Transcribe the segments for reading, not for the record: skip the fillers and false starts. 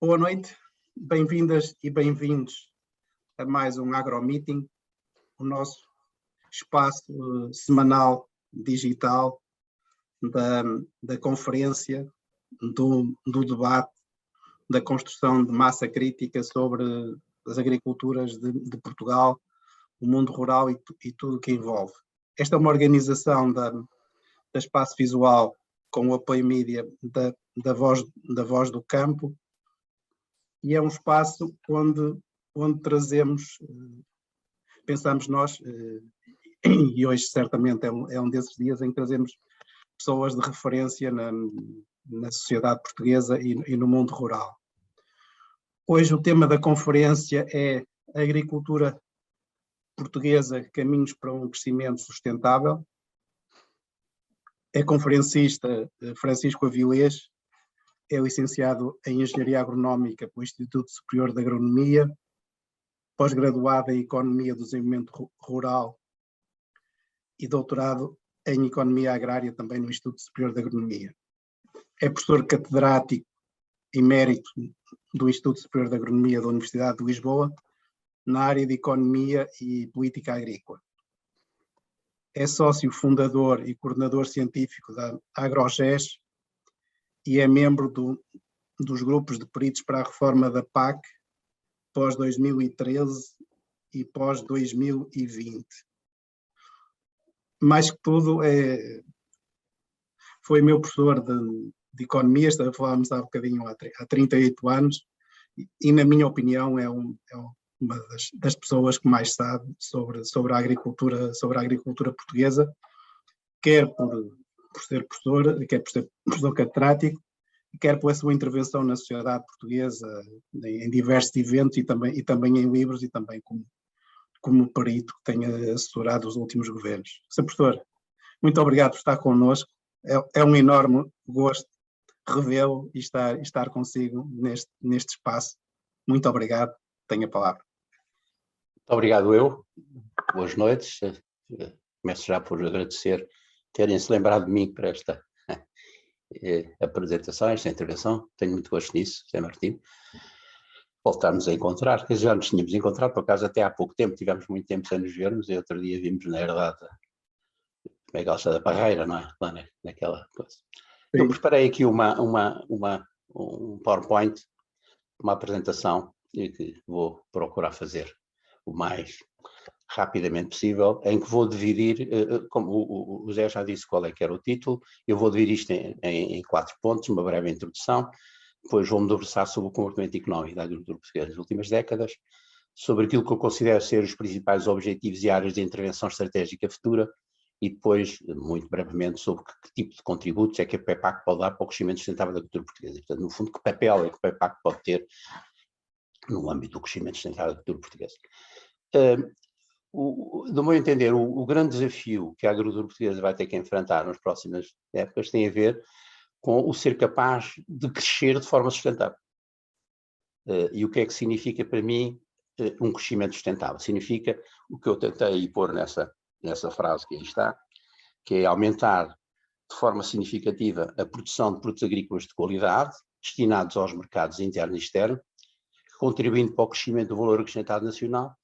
Boa noite, bem-vindas e bem-vindos a mais um AgroMeeting, o nosso espaço semanal digital da conferência, do debate, da construção de massa crítica sobre as agriculturas de Portugal, o mundo rural e tudo o que envolve. Esta é uma organização da Espaço Visual com o apoio mídia da Voz do Campo, e é um espaço onde trazemos, pensamos nós, e hoje certamente é um desses dias em que trazemos pessoas de referência na sociedade portuguesa e no mundo rural. Hoje o tema da conferência é a agricultura portuguesa, caminhos para um crescimento sustentável. É conferencista Francisco Avilés, é licenciado em Engenharia Agronómica pelo Instituto Superior de Agronomia, pós-graduado em Economia do Desenvolvimento Rural e doutorado em Economia Agrária também no Instituto Superior de Agronomia. É professor catedrático emérito do Instituto Superior de Agronomia da Universidade de Lisboa, na área de Economia e Política Agrícola. É sócio fundador e coordenador científico da AgroGES e é membro dos grupos de peritos para a reforma da PAC pós-2013 e pós-2020. Mais que tudo, foi meu professor de economia, falámos há bocadinho, há 38 anos, e na minha opinião é uma das pessoas que mais sabe sobre a agricultura portuguesa, quer por ser professor, quer por ser professor catedrático, quer pela sua intervenção na sociedade portuguesa em diversos eventos e também em livros e também como perito que tenha assessorado os últimos governos. Sr. Professor, muito obrigado por estar connosco. É um enorme gosto revê-lo e estar consigo neste espaço. Muito obrigado. Tenho a palavra. Muito obrigado eu. Boas noites. Começo já por agradecer terem-se lembrado de mim para esta apresentação, esta intervenção. Tenho muito gosto nisso, José Martins. Voltámos a encontrar, que já nos tínhamos encontrado, por acaso até há pouco tempo, tivemos muito tempo sem nos vermos, e outro dia vimos na herdade a Galça da Parreira, não é? Lá naquela coisa. Sim. Eu preparei aqui um PowerPoint, uma apresentação, e que vou procurar fazer o mais rapidamente possível, em que vou dividir, como o Zé já disse qual é que era o título, eu vou dividir isto em 4 pontos, uma breve introdução, depois vou-me debruçar sobre o comportamento económico da agricultura portuguesa nas últimas décadas, sobre aquilo que eu considero ser os principais objetivos e áreas de intervenção estratégica futura, e depois, muito brevemente, sobre que tipo de contributos é que a PEPAC pode dar para o crescimento sustentável da agricultura portuguesa. Portanto, no fundo, que papel é que a PEPAC pode ter no âmbito do crescimento sustentável da agricultura portuguesa. Do meu entender, o grande desafio que a agricultura portuguesa vai ter que enfrentar nas próximas épocas tem a ver com o ser capaz de crescer de forma sustentável. E o que é que significa para mim um crescimento sustentável? Significa o que eu tentei pôr nessa frase que aí está, que é aumentar de forma significativa a produção de produtos agrícolas de qualidade, destinados aos mercados interno e externo, contribuindo para o crescimento do valor acrescentado nacional,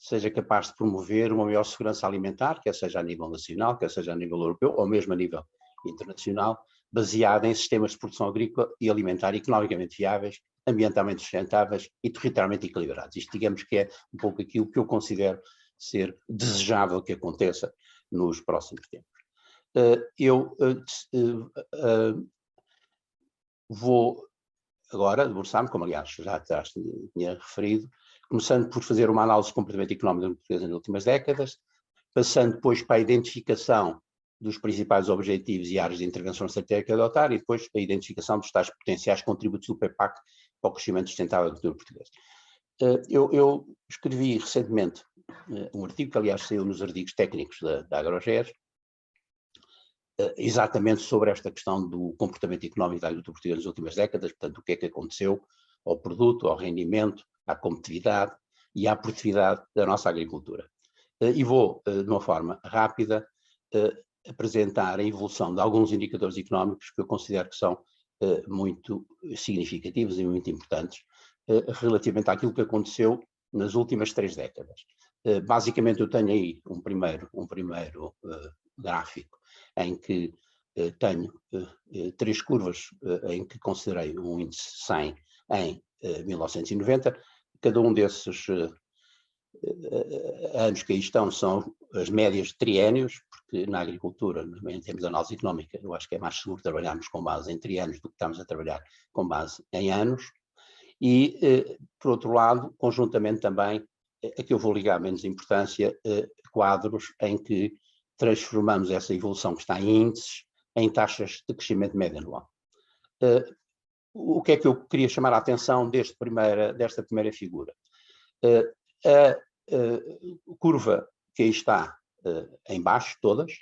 seja capaz de promover uma maior segurança alimentar, quer seja a nível nacional, quer seja a nível europeu, ou mesmo a nível internacional, baseada em sistemas de produção agrícola e alimentar economicamente viáveis, ambientalmente sustentáveis e territorialmente equilibrados. Isto, digamos que é um pouco aquilo que eu considero ser desejável que aconteça nos próximos tempos. Vou agora debruçar-me, como aliás já tinha referido, começando por fazer uma análise do comportamento económico da portuguesa nas últimas décadas, passando depois para a identificação dos principais objetivos e áreas de intervenção estratégica a adotar, e depois a identificação dos tais potenciais contributos do PEPAC para o crescimento sustentável da agricultura portuguesa. Eu escrevi recentemente um artigo, que aliás saiu nos artigos técnicos da AgroGES, exatamente sobre esta questão do comportamento económico da agricultura portuguesa nas últimas décadas, portanto, o que é que aconteceu ao produto, ao rendimento, à competitividade e à produtividade da nossa agricultura. E vou, de uma forma rápida, apresentar a evolução de alguns indicadores económicos que eu considero que são muito significativos e muito importantes relativamente àquilo que aconteceu nas últimas 3 décadas. Basicamente, eu tenho aí um primeiro gráfico em que tenho 3 curvas em que considerei um índice 100 em 1990. Cada um desses anos que aí estão são as médias de triénios, porque na agricultura, em termos de análise económica, eu acho que é mais seguro trabalharmos com base em triénios do que estamos a trabalhar com base em anos. E, por outro lado, conjuntamente também, a que eu vou ligar menos importância, quadros em que transformamos essa evolução que está em índices em taxas de crescimento médio anual. O que é que eu queria chamar a atenção desta primeira figura? A curva que aí está em baixo, todas,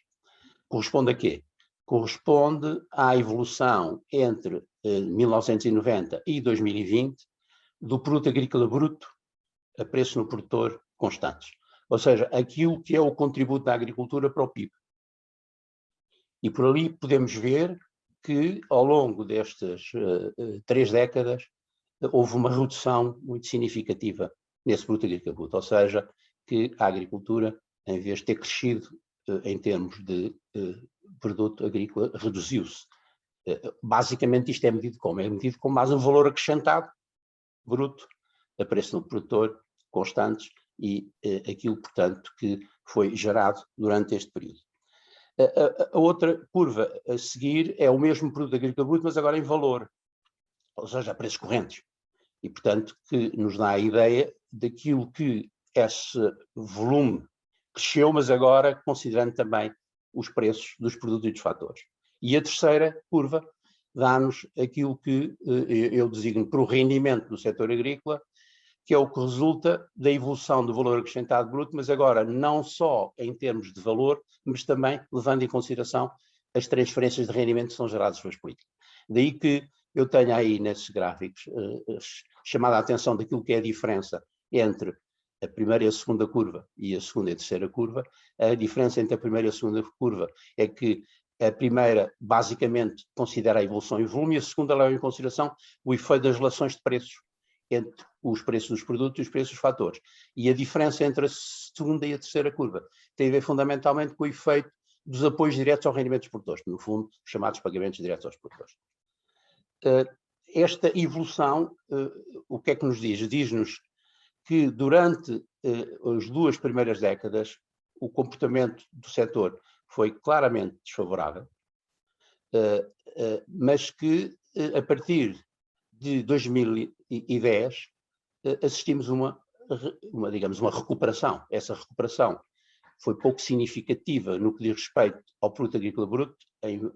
corresponde a quê? Corresponde à evolução entre 1990 e 2020 do produto agrícola bruto a preço no produtor constantes. Ou seja, aquilo que é o contributo da agricultura para o PIB. E por ali podemos ver que, ao longo destas 3 décadas, houve uma redução muito significativa nesse produto agrícola bruto. Ou seja, que a agricultura, em vez de ter crescido em termos de produto agrícola, reduziu-se. Basicamente, isto é medido como? É medido com mais um valor acrescentado bruto a preço no produtor constantes e aquilo, portanto, que foi gerado durante este período. A outra curva a seguir é o mesmo produto agrícola bruto, mas agora em valor, ou seja, a preços correntes. E, portanto, que nos dá a ideia daquilo que esse volume cresceu, mas agora considerando também os preços dos produtos e dos fatores. E a terceira curva dá-nos aquilo que eu designo para o rendimento do setor agrícola, que é o que resulta da evolução do valor acrescentado bruto, mas agora não só em termos de valor, mas também levando em consideração as transferências de rendimento que são geradas pelas políticas. Daí que eu tenho aí nesses gráficos chamada a atenção daquilo que é a diferença entre a primeira e a segunda curva e a segunda e a terceira curva. A diferença entre a primeira e a segunda curva é que a primeira basicamente considera a evolução em volume e a segunda leva em consideração o efeito das relações de preços entre os preços dos produtos e os preços dos fatores. E a diferença entre a segunda e a terceira curva tem a ver fundamentalmente com o efeito dos apoios diretos ao rendimento dos produtores, no fundo, chamados pagamentos diretos aos produtores. Esta evolução, o que é que nos diz? Diz-nos que durante as 2 primeiras décadas o comportamento do setor foi claramente desfavorável, mas que a partir de 2010 assistimos digamos, uma recuperação. Essa recuperação foi pouco significativa no que diz respeito ao produto agrícola bruto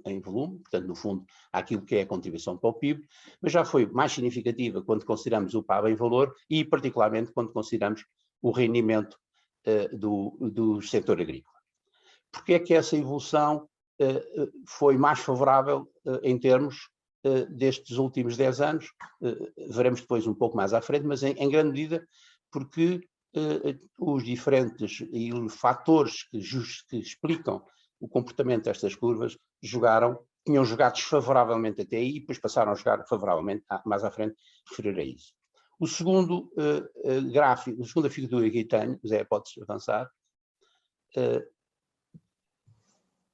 em volume, portanto, no fundo, aquilo que é a contribuição para o PIB, mas já foi mais significativa quando consideramos o PAB em valor e, particularmente, quando consideramos o rendimento do setor agrícola. Porque é que essa evolução foi mais favorável em termos destes últimos 10 anos? Veremos depois um pouco mais à frente, mas em grande medida porque os diferentes fatores que explicam o comportamento destas curvas tinham jogado desfavoravelmente até aí e depois passaram a jogar favoravelmente, mais à frente referirei isso. O segundo gráfico, a segunda figura que tenho, Zé, podes avançar,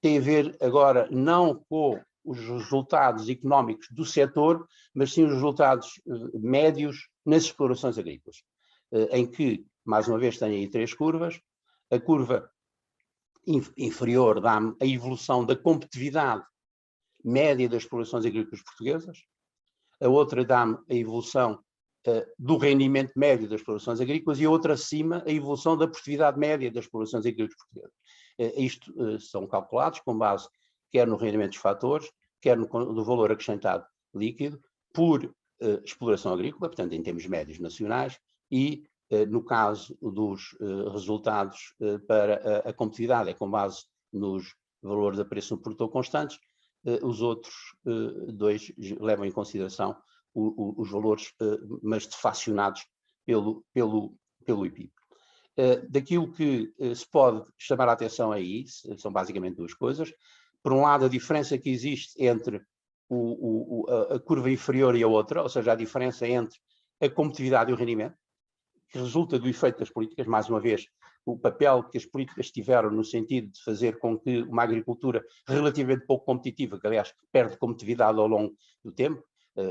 tem a ver agora não com os resultados económicos do setor, mas sim os resultados médios nas explorações agrícolas, em que, mais uma vez, tenho aí 3 curvas. A curva inferior dá-me a evolução da competitividade média das explorações agrícolas portuguesas. A outra dá-me a evolução do rendimento médio das explorações agrícolas e a outra acima a evolução da produtividade média das explorações agrícolas portuguesas. Isto são calculados com base quer no rendimento dos fatores, quer no valor acrescentado líquido, por exploração agrícola, portanto em termos médios nacionais, e no caso dos resultados para a competitividade é com base nos valores de preço no produtor constantes. Os outros 2 levam em consideração os valores, mas deflacionados pelo IPIB. Daquilo que se pode chamar a atenção aí, são basicamente 2 coisas. Por um lado, a diferença que existe entre a curva inferior e a outra, ou seja, a diferença entre a competitividade e o rendimento, que resulta do efeito das políticas, mais uma vez, o papel que as políticas tiveram no sentido de fazer com que uma agricultura relativamente pouco competitiva, que aliás perde competitividade ao longo do tempo,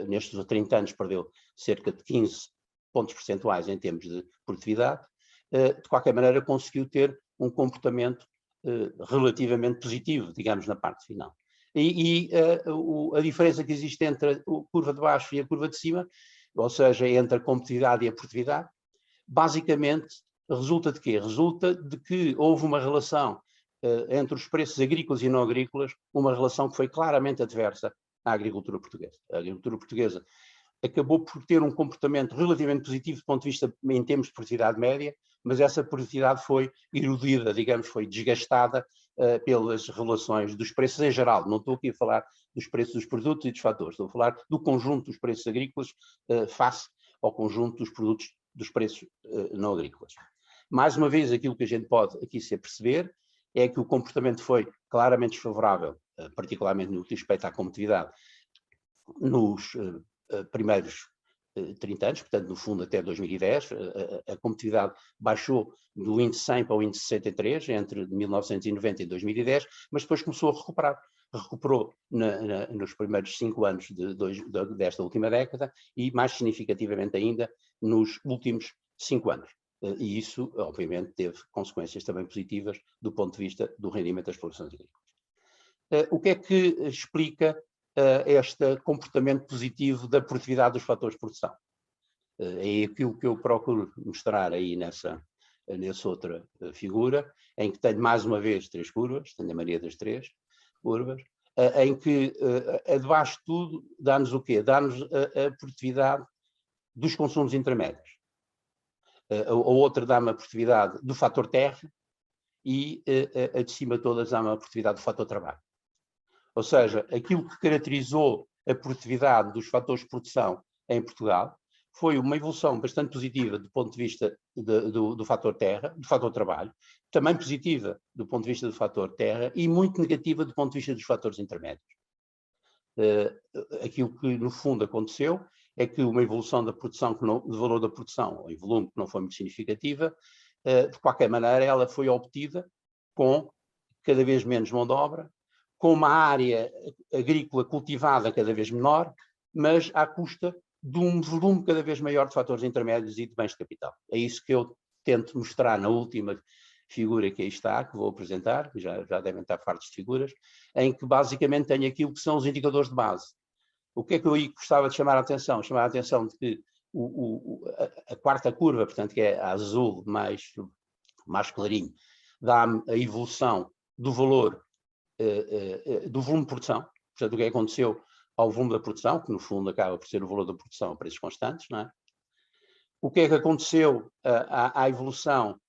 nestes 30 anos perdeu cerca de 15 pontos percentuais em termos de produtividade, de qualquer maneira conseguiu ter um comportamento relativamente positivo, digamos, na parte final. A diferença que existe entre a curva de baixo e a curva de cima, ou seja, entre a competitividade e a produtividade, basicamente resulta de quê? Resulta de que houve uma relação entre os preços agrícolas e não agrícolas, uma relação que foi claramente adversa à agricultura portuguesa. A agricultura portuguesa acabou por ter um comportamento relativamente positivo do ponto de vista em termos de produtividade média, mas essa produtividade foi erodida, digamos, foi desgastada pelas relações dos preços em geral. Não estou aqui a falar dos preços dos produtos e dos fatores, estou a falar do conjunto dos preços agrícolas face ao conjunto dos produtos dos preços não agrícolas. Mais uma vez, aquilo que a gente pode aqui se aperceber é que o comportamento foi claramente desfavorável, particularmente no que diz respeito à competitividade, nos primeiros 30 anos, portanto, no fundo, até 2010, a competitividade baixou do índice 100 para o índice 63, entre 1990 e 2010, mas depois começou a recuperar. Recuperou nos primeiros 5 anos desta última década e, mais significativamente ainda, nos últimos 5 anos. E isso, obviamente, teve consequências também positivas do ponto de vista do rendimento das produções agrícolas. O que é que explica este comportamento positivo da produtividade dos fatores de produção? É aquilo que eu procuro mostrar aí nessa outra figura, em que tenho mais uma vez 3 curvas, tenho a maioria das 3 curvas, em que debaixo de tudo dá-nos o quê? Dá-nos a produtividade dos consumos intermédios. A outra dá-me a produtividade do fator terra e a de cima de todas dá-me a produtividade do fator trabalho. Ou seja, aquilo que caracterizou a produtividade dos fatores de produção em Portugal foi uma evolução bastante positiva do ponto de vista do fator terra, do fator trabalho, também positiva do ponto de vista do fator terra e muito negativa do ponto de vista dos fatores intermédios. Aquilo que no fundo aconteceu é que uma evolução da produção, do valor da produção, ou em volume, que não foi muito significativa, de qualquer maneira ela foi obtida com cada vez menos mão de obra, com uma área agrícola cultivada cada vez menor, mas à custa de um volume cada vez maior de fatores intermédios e de bens de capital. É isso que eu tento mostrar na última figura que aí está, que vou apresentar, que já devem estar fartos de figuras, em que basicamente tenho aquilo que são os indicadores de base. O que é que eu aí gostava de chamar a atenção? Chamar a atenção de que a quarta curva, portanto, que é a azul mais clarinho, dá-me a evolução do valor do volume de produção, portanto, o que aconteceu ao volume da produção, que no fundo acaba por ser o valor da produção a preços constantes, não é? O que é que aconteceu à evolução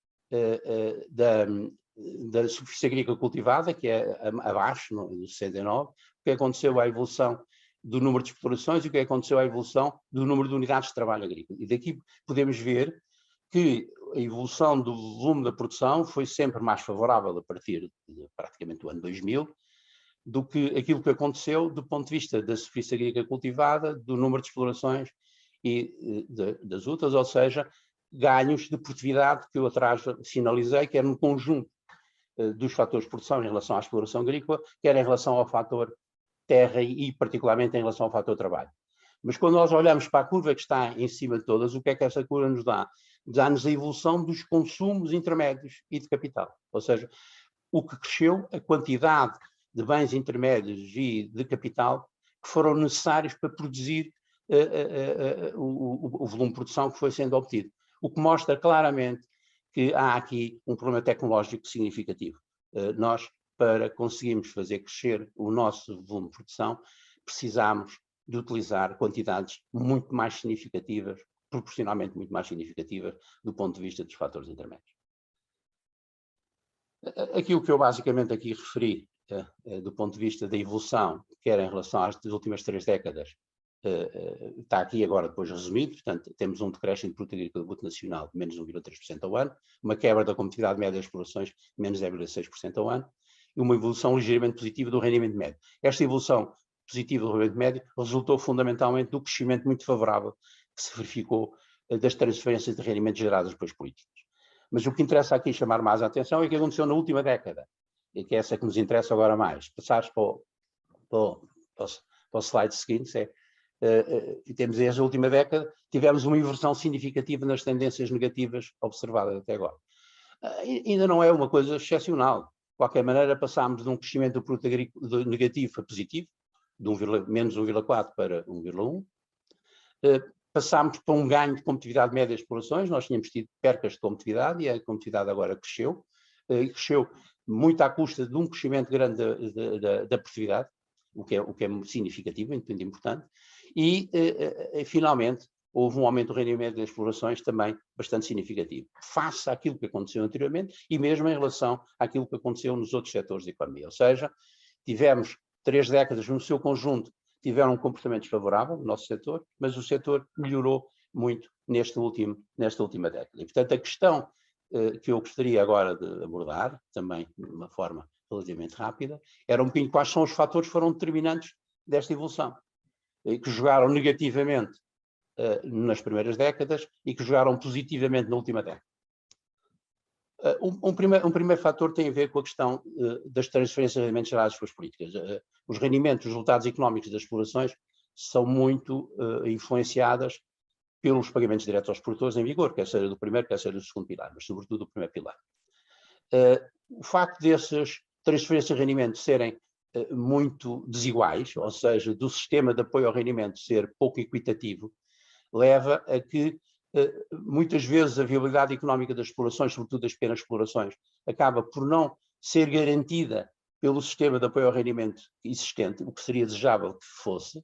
da superfície agrícola cultivada, que é abaixo, no 69, o que aconteceu à evolução do número de explorações e o que aconteceu à evolução do número de unidades de trabalho agrícola. E daqui podemos ver que a evolução do volume da produção foi sempre mais favorável a partir de praticamente do ano 2000 do que aquilo que aconteceu do ponto de vista da superfície agrícola cultivada, do número de explorações e das outras, ou seja, ganhos de produtividade que eu atrás sinalizei, quer no conjunto dos fatores de produção em relação à exploração agrícola, quer em relação ao fator terra e particularmente em relação ao fator trabalho. Mas quando nós olhamos para a curva que está em cima de todas, o que é que essa curva nos dá? Dá-nos a evolução dos consumos intermédios e de capital. Ou seja, o que cresceu, a quantidade de bens intermédios e de capital que foram necessários para produzir o volume de produção que foi sendo obtido. O que mostra claramente que há aqui um problema tecnológico significativo. Nós, para conseguirmos fazer crescer o nosso volume de produção, precisamos de utilizar quantidades muito mais significativas, proporcionalmente muito mais significativas, do ponto de vista dos fatores intermédios. Aquilo que eu basicamente aqui referi, do ponto de vista da evolução, quer em relação às últimas 3 décadas, está aqui agora depois resumido. Portanto, temos um decréscimo de produto agrícola bruto nacional de menos 1,3% ao ano, uma quebra da competitividade média das explorações de menos 0,6% ao ano, e uma evolução ligeiramente positiva do rendimento médio. Esta evolução positiva do rendimento médio resultou fundamentalmente do crescimento muito favorável que se verificou das transferências de rendimentos geradas pelas políticas. Mas o que interessa aqui chamar mais a atenção é o que aconteceu na última década, e que é essa que nos interessa agora mais. Passares para o slide seguinte, e temos esta última década, tivemos uma inversão significativa nas tendências negativas observadas até agora. Ainda não é uma coisa excepcional. De qualquer maneira, passámos de um crescimento do produto agrícola negativo a positivo, de menos 1,4 para 1,1. Passámos para um ganho de competitividade média das explorações. Nós tínhamos tido percas de competitividade e a competitividade agora cresceu. Cresceu muito à custa de um crescimento grande da produtividade, o que é significativo, muito importante. E, finalmente, houve um aumento do rendimento das explorações também bastante significativo, face àquilo que aconteceu anteriormente e mesmo em relação àquilo que aconteceu nos outros setores da economia. Ou seja, tivemos 3 décadas no seu conjunto, tiveram um comportamento desfavorável no nosso setor, mas o setor melhorou muito nesta última década. E, portanto, a questão que eu gostaria agora de abordar, também de uma forma relativamente rápida, era um bocadinho quais são os fatores que foram determinantes desta evolução, que jogaram negativamente nas primeiras décadas e que jogaram positivamente na última década. Um primeiro fator tem a ver com a questão das transferências de rendimentos geradas pelas políticas. Os rendimentos, os resultados económicos das explorações são muito influenciadas pelos pagamentos diretos aos produtores em vigor, quer seja do primeiro, quer seja do segundo pilar, mas sobretudo do primeiro pilar. O facto dessas transferências de rendimentos serem muito desiguais, ou seja, do sistema de apoio ao rendimento ser pouco equitativo, leva a que muitas vezes a viabilidade económica das explorações, sobretudo das pequenas explorações, acaba por não ser garantida pelo sistema de apoio ao rendimento existente, o que seria desejável que fosse,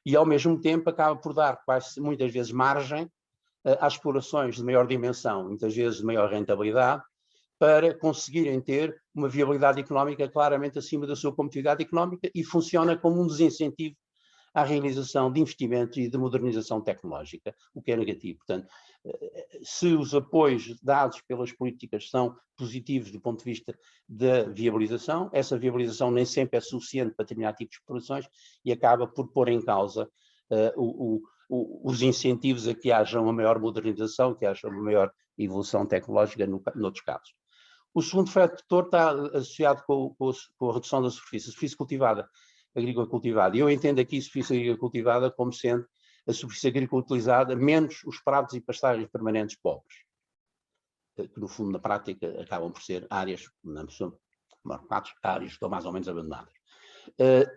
e ao mesmo tempo acaba por dar muitas vezes margem às explorações de maior dimensão, muitas vezes de maior rentabilidade, para conseguirem ter uma viabilidade económica claramente acima da sua competitividade económica e funciona como um desincentivo à realização de investimentos e de modernização tecnológica, o que é negativo. Portanto, se os apoios dados pelas políticas são positivos do ponto de vista da viabilização, essa viabilização nem sempre é suficiente para determinado tipo de explorações e acaba por pôr em causa os incentivos a que haja uma maior modernização, que haja uma maior evolução tecnológica noutros casos. O segundo fator está associado com a redução da superfície cultivada, agrícola cultivada. E eu entendo aqui a superfície agrícola cultivada como sendo a superfície agrícola utilizada menos os prados e pastagens permanentes pobres, que no fundo, na prática, acabam por ser áreas, áreas que estão mais ou menos abandonadas.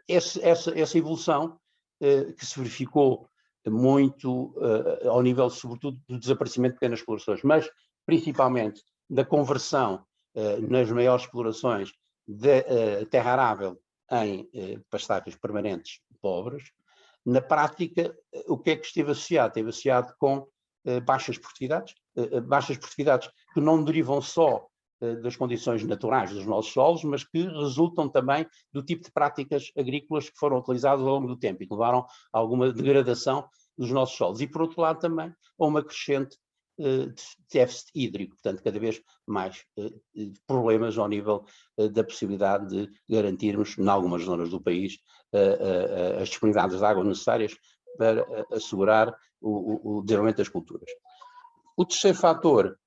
Essa evolução que se verificou muito ao nível, sobretudo, do desaparecimento de pequenas explorações, mas principalmente da conversão nas maiores explorações de terra arável em pastagens permanentes pobres. Na prática, o que é que esteve associado? Esteve associado com baixas produtividades que não derivam só das condições naturais dos nossos solos, mas que resultam também do tipo de práticas agrícolas que foram utilizadas ao longo do tempo e que levaram a alguma degradação dos nossos solos. E, por outro lado, também a uma crescente déficit hídrico, portanto, cada vez mais problemas ao nível da possibilidade de garantirmos, em algumas zonas do país, as disponibilidades de água necessárias para assegurar o desenvolvimento das culturas. O terceiro fator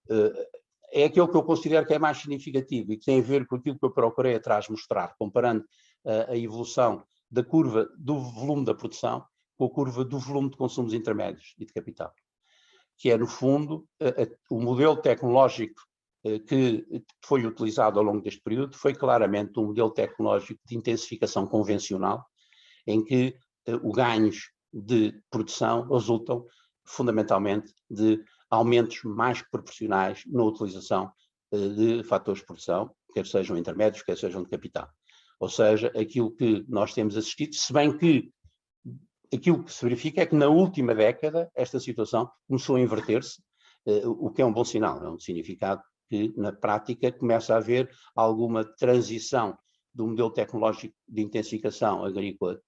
é aquele que eu considero que é mais significativo e que tem a ver com aquilo que eu procurei atrás mostrar, comparando a evolução da curva do volume da produção com a curva do volume de consumos intermédios e de capital, que é, no fundo, o modelo tecnológico que foi utilizado ao longo deste período foi claramente um modelo tecnológico de intensificação convencional, em que os ganhos de produção resultam fundamentalmente de aumentos mais proporcionais na utilização de fatores de produção, quer sejam intermédios, quer sejam de capital. Ou seja, aquilo que nós temos assistido, se bem que aquilo que se verifica é que na última década esta situação começou a inverter-se, o que é um bom sinal, é um significado que na prática começa a haver alguma transição do modelo tecnológico de intensificação agrícola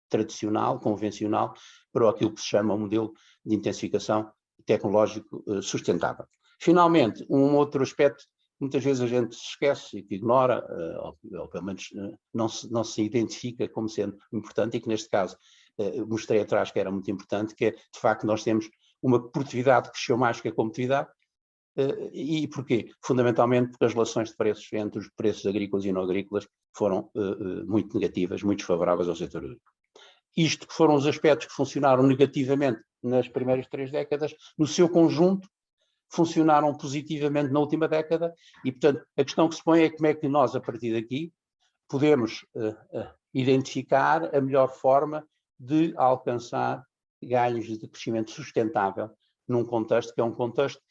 tradicional, convencional, para aquilo que se chama o modelo de intensificação tecnológico sustentável. Finalmente, um outro aspecto muitas vezes a gente se esquece e que ignora, ou pelo menos não se identifica como sendo importante, e que neste caso mostrei atrás que era muito importante, que é, de facto, nós temos uma produtividade que cresceu mais que a competitividade. E porquê? Fundamentalmente porque as relações de preços entre os preços agrícolas e não agrícolas foram muito negativas, muito desfavoráveis ao setor agrícola. Isto que foram os aspectos que funcionaram negativamente nas primeiras 3 décadas, no seu conjunto, funcionaram positivamente na última década e, portanto, a questão que se põe é como é que nós, a partir daqui, podemos identificar a melhor forma de alcançar ganhos de crescimento sustentável num contexto que é um contexto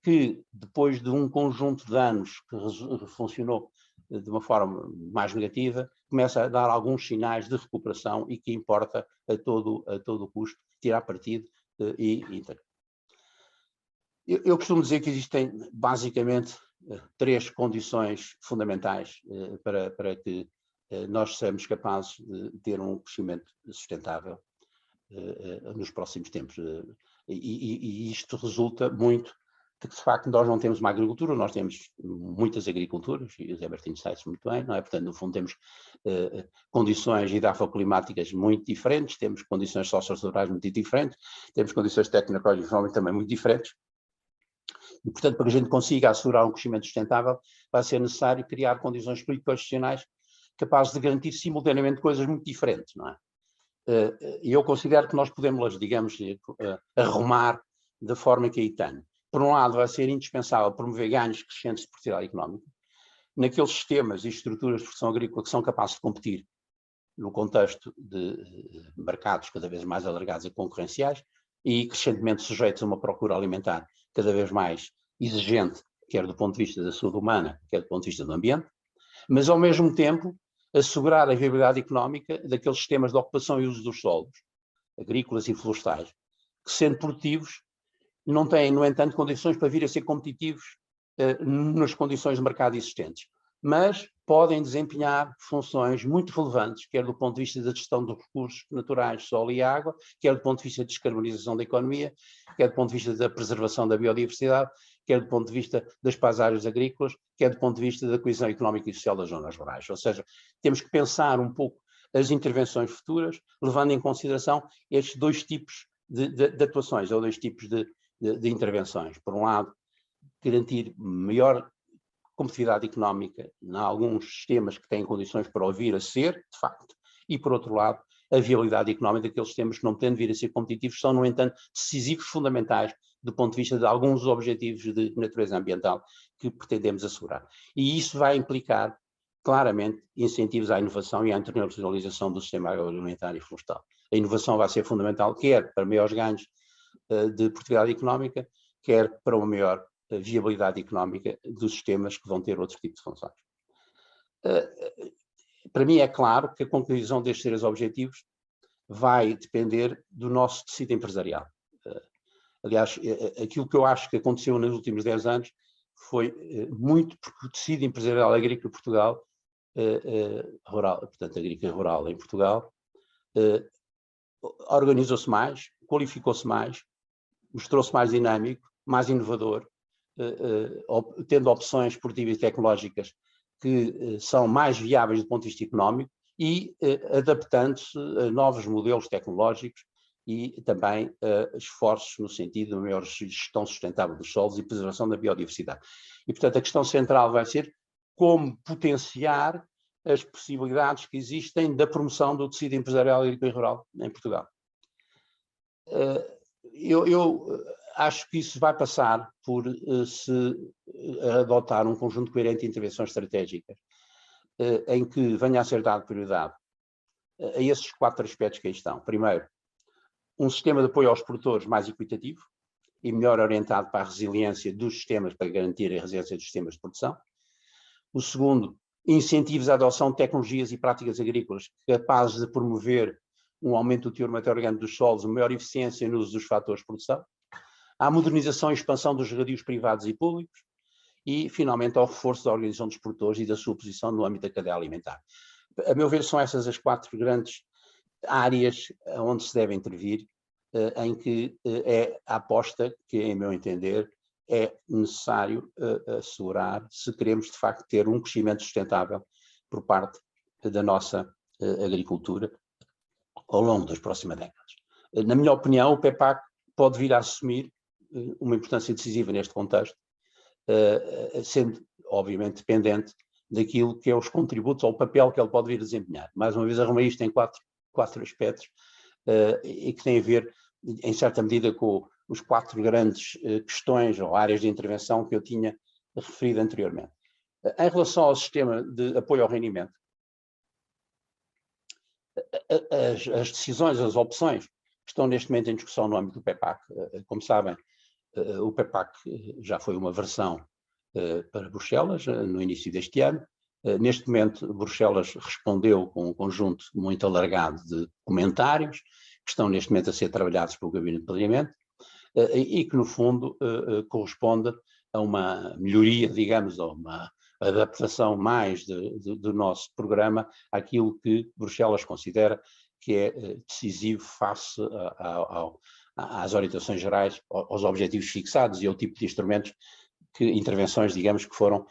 que, depois de um conjunto de anos que funcionou de uma forma mais negativa, começa a dar alguns sinais de recuperação e que importa a todo o custo tirar partido e integrar. Eu costumo dizer que existem basicamente 3 condições fundamentais para que nós sejamos capazes de ter um crescimento sustentável nos próximos tempos. E isto resulta muito de facto nós não temos uma agricultura, nós temos muitas agriculturas, e o Zé Martins sabe-se muito bem, não é? Portanto, no fundo temos condições hidrofoclimáticas muito diferentes, temos condições socioculturais muito diferentes, temos condições técnico-económicas também muito diferentes. E, portanto, para que a gente consiga assegurar um crescimento sustentável, vai ser necessário criar condições político-institucionais capazes de garantir simultaneamente coisas muito diferentes, não é? E eu considero que nós podemos, digamos, arrumar da forma que aí tenho. Por um lado, vai ser indispensável promover ganhos crescentes de produtividade económica naqueles sistemas e estruturas de produção agrícola que são capazes de competir no contexto de mercados cada vez mais alargados e concorrenciais e crescentemente sujeitos a uma procura alimentar cada vez mais exigente, quer do ponto de vista da saúde humana, quer do ponto de vista do ambiente, mas ao mesmo tempo assegurar a viabilidade económica daqueles sistemas de ocupação e uso dos solos, agrícolas e florestais, que sendo produtivos não têm, no entanto, condições para vir a ser competitivos nas condições de mercado existentes, mas podem desempenhar funções muito relevantes, quer do ponto de vista da gestão dos recursos naturais, solo e água, quer do ponto de vista da descarbonização da economia, quer do ponto de vista da preservação da biodiversidade, quer do ponto de vista das paisagens agrícolas, quer do ponto de vista da coesão económica e social das zonas rurais. Ou seja, temos que pensar um pouco as intervenções futuras, levando em consideração estes 2 tipos de atuações, ou 2 tipos de intervenções. Por um lado, garantir maior competitividade económica em alguns sistemas que têm condições para o vir a ser, de facto, e, por outro lado, a viabilidade económica daqueles sistemas que não pretendem vir a ser competitivos são, no entanto, decisivos, fundamentais, do ponto de vista de alguns objetivos de natureza ambiental que pretendemos assegurar. E isso vai implicar, claramente, incentivos à inovação e à internacionalização do sistema agroalimentar e florestal. A inovação vai ser fundamental, quer para maiores ganhos de produtividade económica, quer para uma maior viabilidade económica dos sistemas que vão ter outros tipos de funções. Para mim é claro que a conclusão destes 3 objetivos vai depender do nosso tecido empresarial. Aliás, aquilo que eu acho que aconteceu nos últimos 10 anos foi muito porque o tecido empresarial agrícola em Portugal, rural, portanto agrícola rural em Portugal, organizou-se mais, qualificou-se mais, mostrou-se mais dinâmico, mais inovador, tendo opções produtivas e tecnológicas que são mais viáveis do ponto de vista económico e adaptando-se a novos modelos tecnológicos e também esforços no sentido de uma maior gestão sustentável dos solos e preservação da biodiversidade. E, portanto, a questão central vai ser como potenciar as possibilidades que existem da promoção do tecido empresarial agrícola e rural em Portugal. Eu acho que isso vai passar por se adotar um conjunto coerente de intervenções estratégicas em que venha a ser dado prioridade a esses 4 aspectos que aí estão. Primeiro, um sistema de apoio aos produtores mais equitativo e melhor orientado para a resiliência dos sistemas, para garantir a resiliência dos sistemas de produção. O segundo, incentivos à adoção de tecnologias e práticas agrícolas capazes de promover um aumento do teor matéria orgânica dos solos, uma maior eficiência no uso dos fatores de produção, à modernização e expansão dos regadios privados e públicos e, finalmente, ao reforço da organização dos produtores e da sua posição no âmbito da cadeia alimentar. A meu ver, são essas as 4 grandes áreas onde se deve intervir, em que é a aposta que, em meu entender, é necessário assegurar se queremos, de facto, ter um crescimento sustentável por parte da nossa agricultura ao longo das próximas décadas. Na minha opinião, o PEPAC pode vir a assumir uma importância decisiva neste contexto, sendo, obviamente, dependente daquilo que é os contributos ou o papel que ele pode vir a desempenhar. Mais uma vez, arrumei isto em quatro aspectos e que têm a ver, em certa medida, com os 4 grandes questões ou áreas de intervenção que eu tinha referido anteriormente. Em relação ao sistema de apoio ao rendimento, as decisões, as opções que estão neste momento em discussão no âmbito do PEPAC, como sabem, o PEPAC já foi uma versão para Bruxelas no início deste ano. Neste momento, Bruxelas respondeu com um conjunto muito alargado de comentários que estão neste momento a ser trabalhados pelo Gabinete de Planeamento e que, no fundo, corresponde a uma melhoria, digamos, a uma adaptação mais do nosso programa àquilo que Bruxelas considera que é decisivo face às orientações gerais, aos objetivos fixados e ao tipo de instrumentos, intervenções, digamos, que foram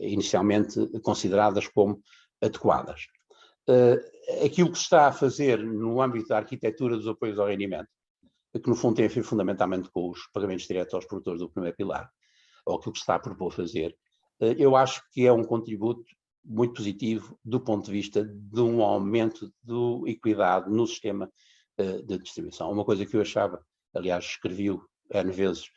inicialmente consideradas como adequadas. Aquilo que se está a fazer no âmbito da arquitetura dos apoios ao rendimento, que no fundo tem a ver fundamentalmente com os pagamentos diretos aos produtores do primeiro pilar, ou aquilo que se está a propor fazer, eu acho que é um contributo muito positivo do ponto de vista de um aumento da equidade no sistema de distribuição. Uma coisa que eu achava, aliás, escrevi-o N vezes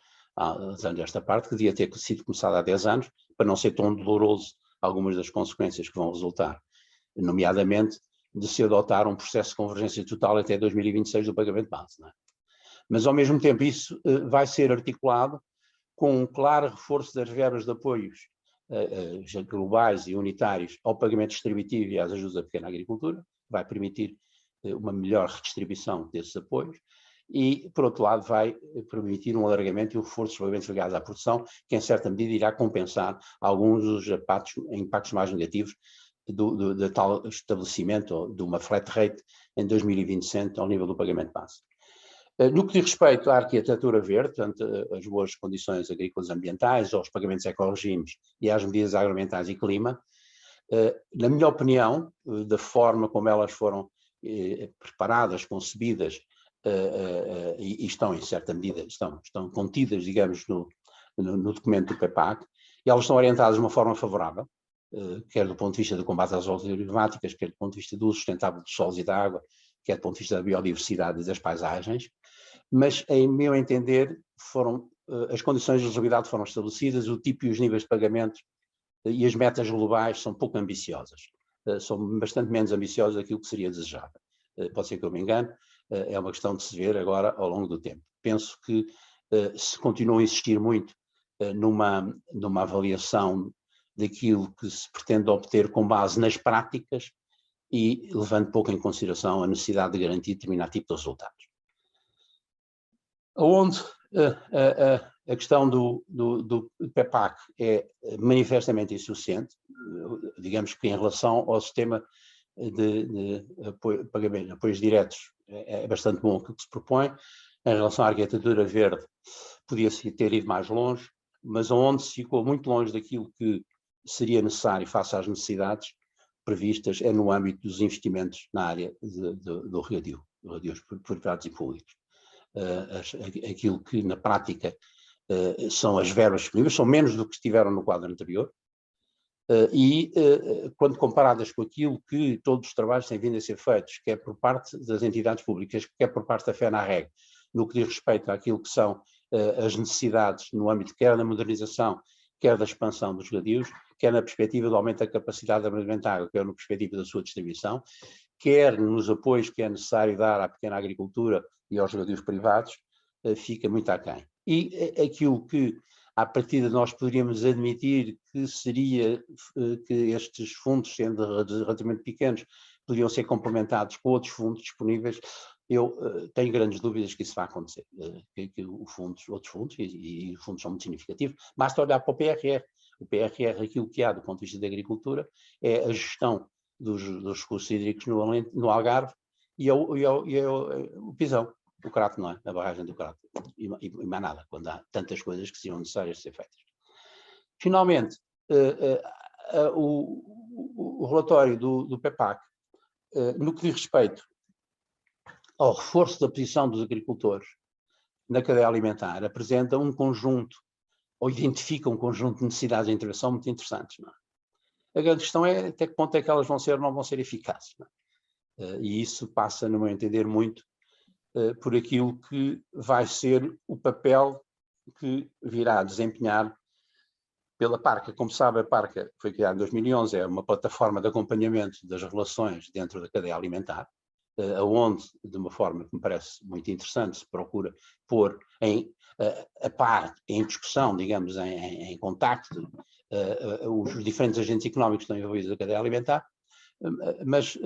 usando esta parte, que devia ter sido começada há 10 anos, para não ser tão doloroso algumas das consequências que vão resultar, nomeadamente de se adotar um processo de convergência total até 2026 do pagamento base. Não é? Mas, ao mesmo tempo, isso vai ser articulado com um claro reforço das verbas de apoios globais e unitários ao pagamento distributivo e às ajudas à pequena agricultura, vai permitir uma melhor redistribuição desses apoios e, por outro lado, vai permitir um alargamento e um reforço dos pagamentos ligados à produção, que em certa medida irá compensar alguns dos impactos mais negativos de tal estabelecimento ou de uma flat rate em 2027 ao nível do pagamento base. No que diz respeito à arquitetura verde, portanto, as boas condições agrícolas ambientais, aos pagamentos ecorregimes e às medidas agroambientais e clima, na minha opinião, da forma como elas foram preparadas, concebidas e estão, em certa medida, estão contidas, digamos, no documento do PEPAC, e elas estão orientadas de uma forma favorável, quer do ponto de vista do combate às alterações climáticas, quer do ponto de vista do uso sustentável dos solos e da água, quer do ponto de vista da biodiversidade e das paisagens, mas, em meu entender, as condições de elegibilidade foram estabelecidas, o tipo e os níveis de pagamentos e as metas globais são pouco ambiciosas, são bastante menos ambiciosas daquilo que seria desejável. Pode ser que eu me engane, é uma questão de se ver agora ao longo do tempo. Penso que se continua a insistir muito numa avaliação daquilo que se pretende obter com base nas práticas e levando pouco em consideração a necessidade de garantir determinado tipo de resultados. Onde a questão do PEPAC é manifestamente insuficiente, digamos que em relação ao sistema de apoios diretos é bastante bom o que se propõe. Em relação à arquitetura verde, podia-se ter ido mais longe, mas onde se ficou muito longe daquilo que seria necessário face às necessidades previstas é no âmbito dos investimentos na área do regadio privados e públicos. Aquilo que na prática são as verbas disponíveis, são menos do que estiveram no quadro anterior, quando comparadas com aquilo que todos os trabalhos têm vindo a ser feitos, quer por parte das entidades públicas, quer por parte da FENARREG, no que diz respeito àquilo que são as necessidades no âmbito quer da modernização, quer da expansão dos regadios, quer na perspectiva do aumento da capacidade de armazenamento de água, quer na perspectiva da sua distribuição, quer nos apoios que é necessário dar à pequena agricultura e aos regadios privados, fica muito aquém. E aquilo que, à partida, nós poderíamos admitir que seria que estes fundos, sendo relativamente pequenos, poderiam ser complementados com outros fundos disponíveis, eu tenho grandes dúvidas que isso vai acontecer, que outros fundos, e os fundos são muito significativos, basta olhar para o PRR. O PRR, aquilo que há do ponto de vista da agricultura, é a gestão dos recursos hídricos no Algarve e o Pisão, o Crato, não é? A barragem do Crato, e mais nada, quando há tantas coisas que seriam necessárias de ser feitas. Finalmente, o relatório do PEPAC, no que diz respeito ao reforço da posição dos agricultores, na cadeia alimentar apresenta um conjunto, ou identifica um conjunto de necessidades de intervenção muito interessantes. Não é? A grande questão é até que ponto é que elas vão ser ou não vão ser eficazes. Não é? E isso passa, no meu entender, muito por aquilo que vai ser o papel que virá a desempenhar pela Parca. Como sabe, a Parca foi criada em 2011, é uma plataforma de acompanhamento das relações dentro da cadeia alimentar, onde, de uma forma que me parece muito interessante, se procura pôr a par, em discussão, digamos, em contacto, os diferentes agentes económicos que estão envolvidos na cadeia alimentar, mas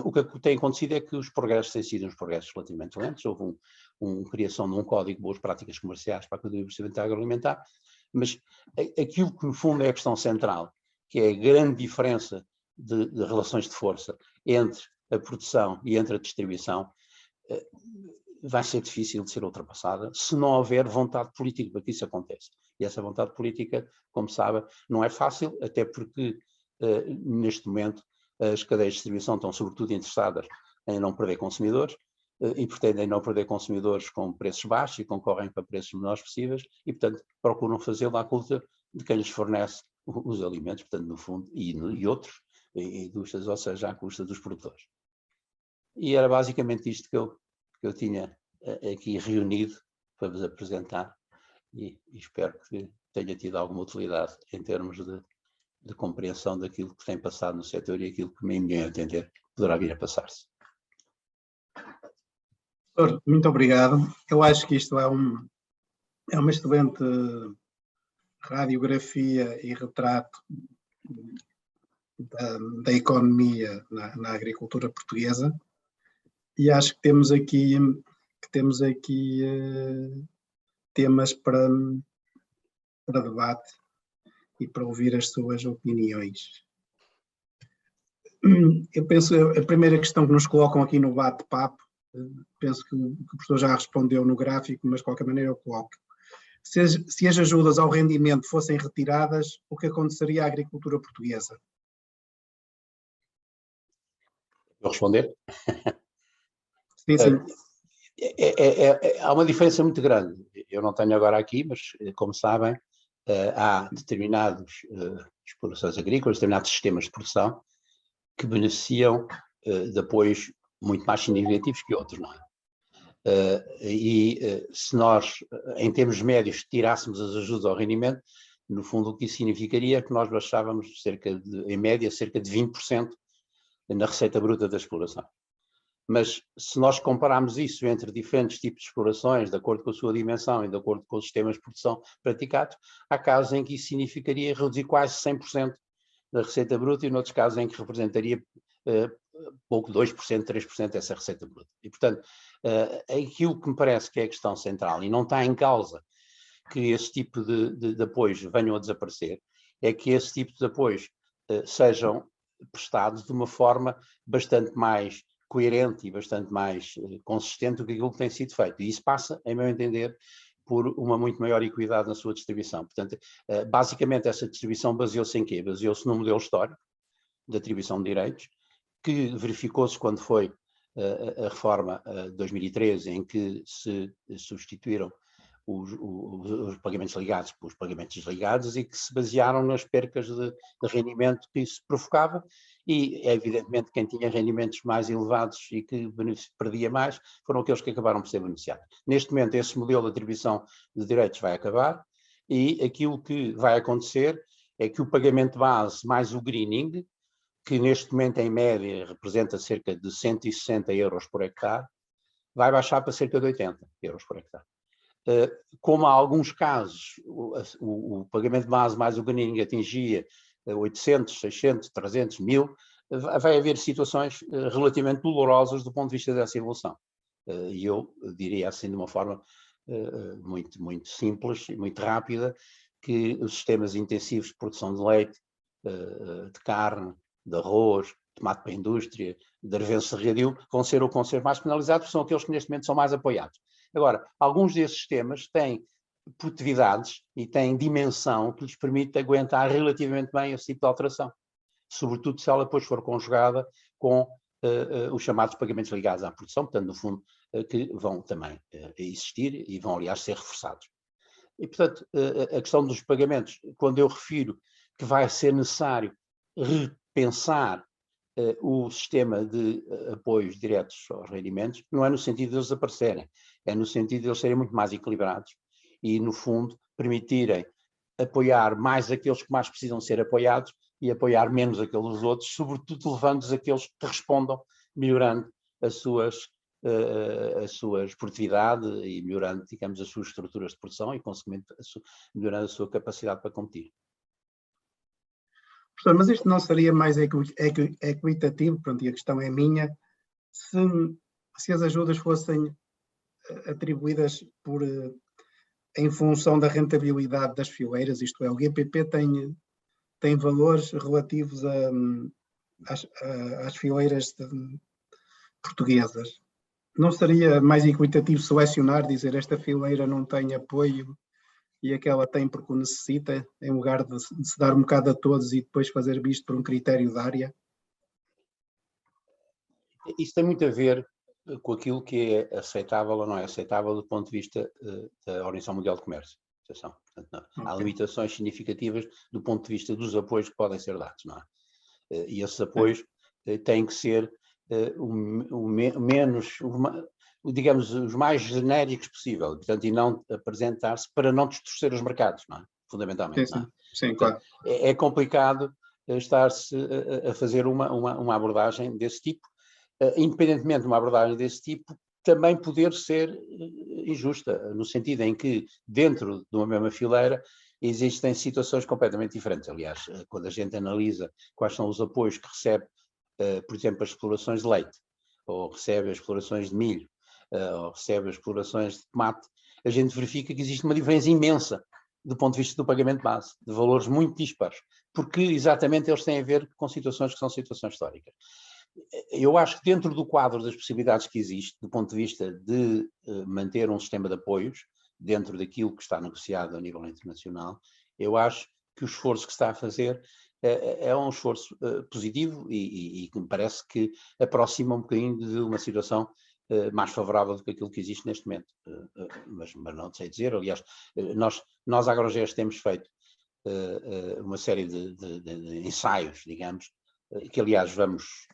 o que tem acontecido é que os progressos têm sido uns progressos relativamente lentos. Houve uma criação de um código de boas práticas comerciais para a cadeia de abastecimento agroalimentar, mas aquilo que no fundo é a questão central, que é a grande diferença de relações de força entre a produção e entre a distribuição, vai ser difícil de ser ultrapassada se não houver vontade política para que isso aconteça. E essa vontade política, como sabe, não é fácil, até porque neste momento as cadeias de distribuição estão sobretudo interessadas em não perder consumidores e pretendem não perder consumidores com preços baixos e concorrem para preços menores possíveis e, portanto, procuram fazê-lo à custa de quem lhes fornece os alimentos, portanto, no fundo, e outros indústrias, ou seja, à custa dos produtores. E era basicamente isto que eu tinha aqui reunido para vos apresentar e espero que tenha tido alguma utilidade em termos de compreensão daquilo que tem passado no setor e aquilo que, a meu entender, poderá vir a passar-se. Muito obrigado. Eu acho que isto é uma excelente radiografia e retrato da economia na agricultura portuguesa e acho que temos aqui temas para debate e para ouvir as suas opiniões. Eu penso, a primeira questão que nos colocam aqui no bate-papo, penso que o professor já respondeu no gráfico, mas de qualquer maneira eu coloco. Se as ajudas ao rendimento fossem retiradas, o que aconteceria à agricultura portuguesa? Vou responder? Sim, sim. Há uma diferença muito grande. Eu não tenho agora aqui, mas como sabem, há determinadas explorações agrícolas, determinados sistemas de produção que beneficiam de apoios muito mais significativos que outros, não é? Se nós, em termos médios, tirássemos as ajudas ao rendimento, no fundo o que isso significaria é que nós baixávamos em média, cerca de 20% na receita bruta da exploração. Mas se nós compararmos isso entre diferentes tipos de explorações, de acordo com a sua dimensão e de acordo com os sistemas de produção praticados, há casos em que isso significaria reduzir quase 100% da receita bruta e noutros casos em que representaria pouco, 2%, 3% dessa receita bruta. E, portanto, aquilo que me parece que é a questão central, e não está em causa que esse tipo de apoios venham a desaparecer, é que esse tipo de apoios sejam prestados de uma forma bastante mais coerente e bastante mais consistente do que aquilo que tem sido feito. E isso passa, em meu entender, por uma muito maior equidade na sua distribuição. Portanto, basicamente essa distribuição baseou-se em quê? Baseou-se num modelo histórico de atribuição de direitos, que verificou-se quando foi a reforma de 2013, em que se substituíram os pagamentos ligados pelos pagamentos desligados e que se basearam nas percas de rendimento que isso provocava e, evidentemente, quem tinha rendimentos mais elevados e que perdia mais foram aqueles que acabaram por ser beneficiados. Neste momento, esse modelo de atribuição de direitos vai acabar e aquilo que vai acontecer é que o pagamento base mais o greening, que neste momento em média representa cerca de 160 euros por hectare, vai baixar para cerca de 80 euros por hectare. Como há alguns casos o pagamento base mais o greening atingia 800, 600, 300, 1000, vai haver situações relativamente dolorosas do ponto de vista dessa evolução. E eu diria assim de uma forma muito, muito simples e muito rápida, que os sistemas intensivos de produção de leite, de carne, de arroz, tomate para a indústria, de arvenço de regadio, vão ser mais penalizados, porque são aqueles que neste momento são mais apoiados. Agora, alguns desses sistemas têm produtividades e têm dimensão que lhes permite aguentar relativamente bem esse tipo de alteração, sobretudo se ela depois for conjugada com os chamados pagamentos ligados à produção, portanto, no fundo, que vão também existir e vão, aliás, ser reforçados. E, portanto, a questão dos pagamentos, quando eu refiro que vai ser necessário repensar o sistema de apoios diretos aos rendimentos, não é no sentido de eles desaparecerem, é no sentido de eles serem muito mais equilibrados e, no fundo, permitirem apoiar mais aqueles que mais precisam ser apoiados e apoiar menos aqueles outros, sobretudo levando-os aqueles que respondam, melhorando a sua produtividade e melhorando, digamos, as suas estruturas de produção e, consequentemente, melhorando a sua capacidade para competir. Professor, mas isto não seria mais equitativo, pronto, e a questão é minha, se as ajudas fossem atribuídas em função da rentabilidade das fileiras, isto é, o GPP tem valores relativos às fileiras portuguesas. Não seria mais equitativo selecionar, dizer esta fileira não tem apoio e aquela tem porque o necessita, em lugar de se dar um bocado a todos e depois fazer visto por um critério de área? Isso tem muito a ver com aquilo que é aceitável ou não é aceitável do ponto de vista da Organização Mundial de Comércio. Portanto, há limitações significativas do ponto de vista dos apoios que podem ser dados, não é? E esses apoios têm que ser digamos, os mais genéricos possível, portanto, e não apresentar-se para não distorcer os mercados, não é? Fundamentalmente. Sim, não é? Sim, portanto, claro. É complicado estar-se a fazer uma abordagem desse tipo, independentemente de uma abordagem desse tipo, também poder ser injusta, no sentido em que, dentro de uma mesma fileira, existem situações completamente diferentes. Aliás, quando a gente analisa quais são os apoios que recebe, por exemplo, as explorações de leite, ou recebe as explorações de milho, ou recebe as explorações de tomate, a gente verifica que existe uma diferença imensa do ponto de vista do pagamento base, de valores muito dispares, porque exatamente eles têm a ver com situações que são situações históricas. Eu acho que dentro do quadro das possibilidades que existe, do ponto de vista de manter um sistema de apoios, dentro daquilo que está negociado a nível internacional, eu acho que o esforço que se está a fazer é um esforço positivo e que me parece que aproxima um bocadinho de uma situação mais favorável do que aquilo que existe neste momento. Mas não sei dizer, aliás, nós AgroGES temos feito uma série de ensaios, digamos, que aliás vamos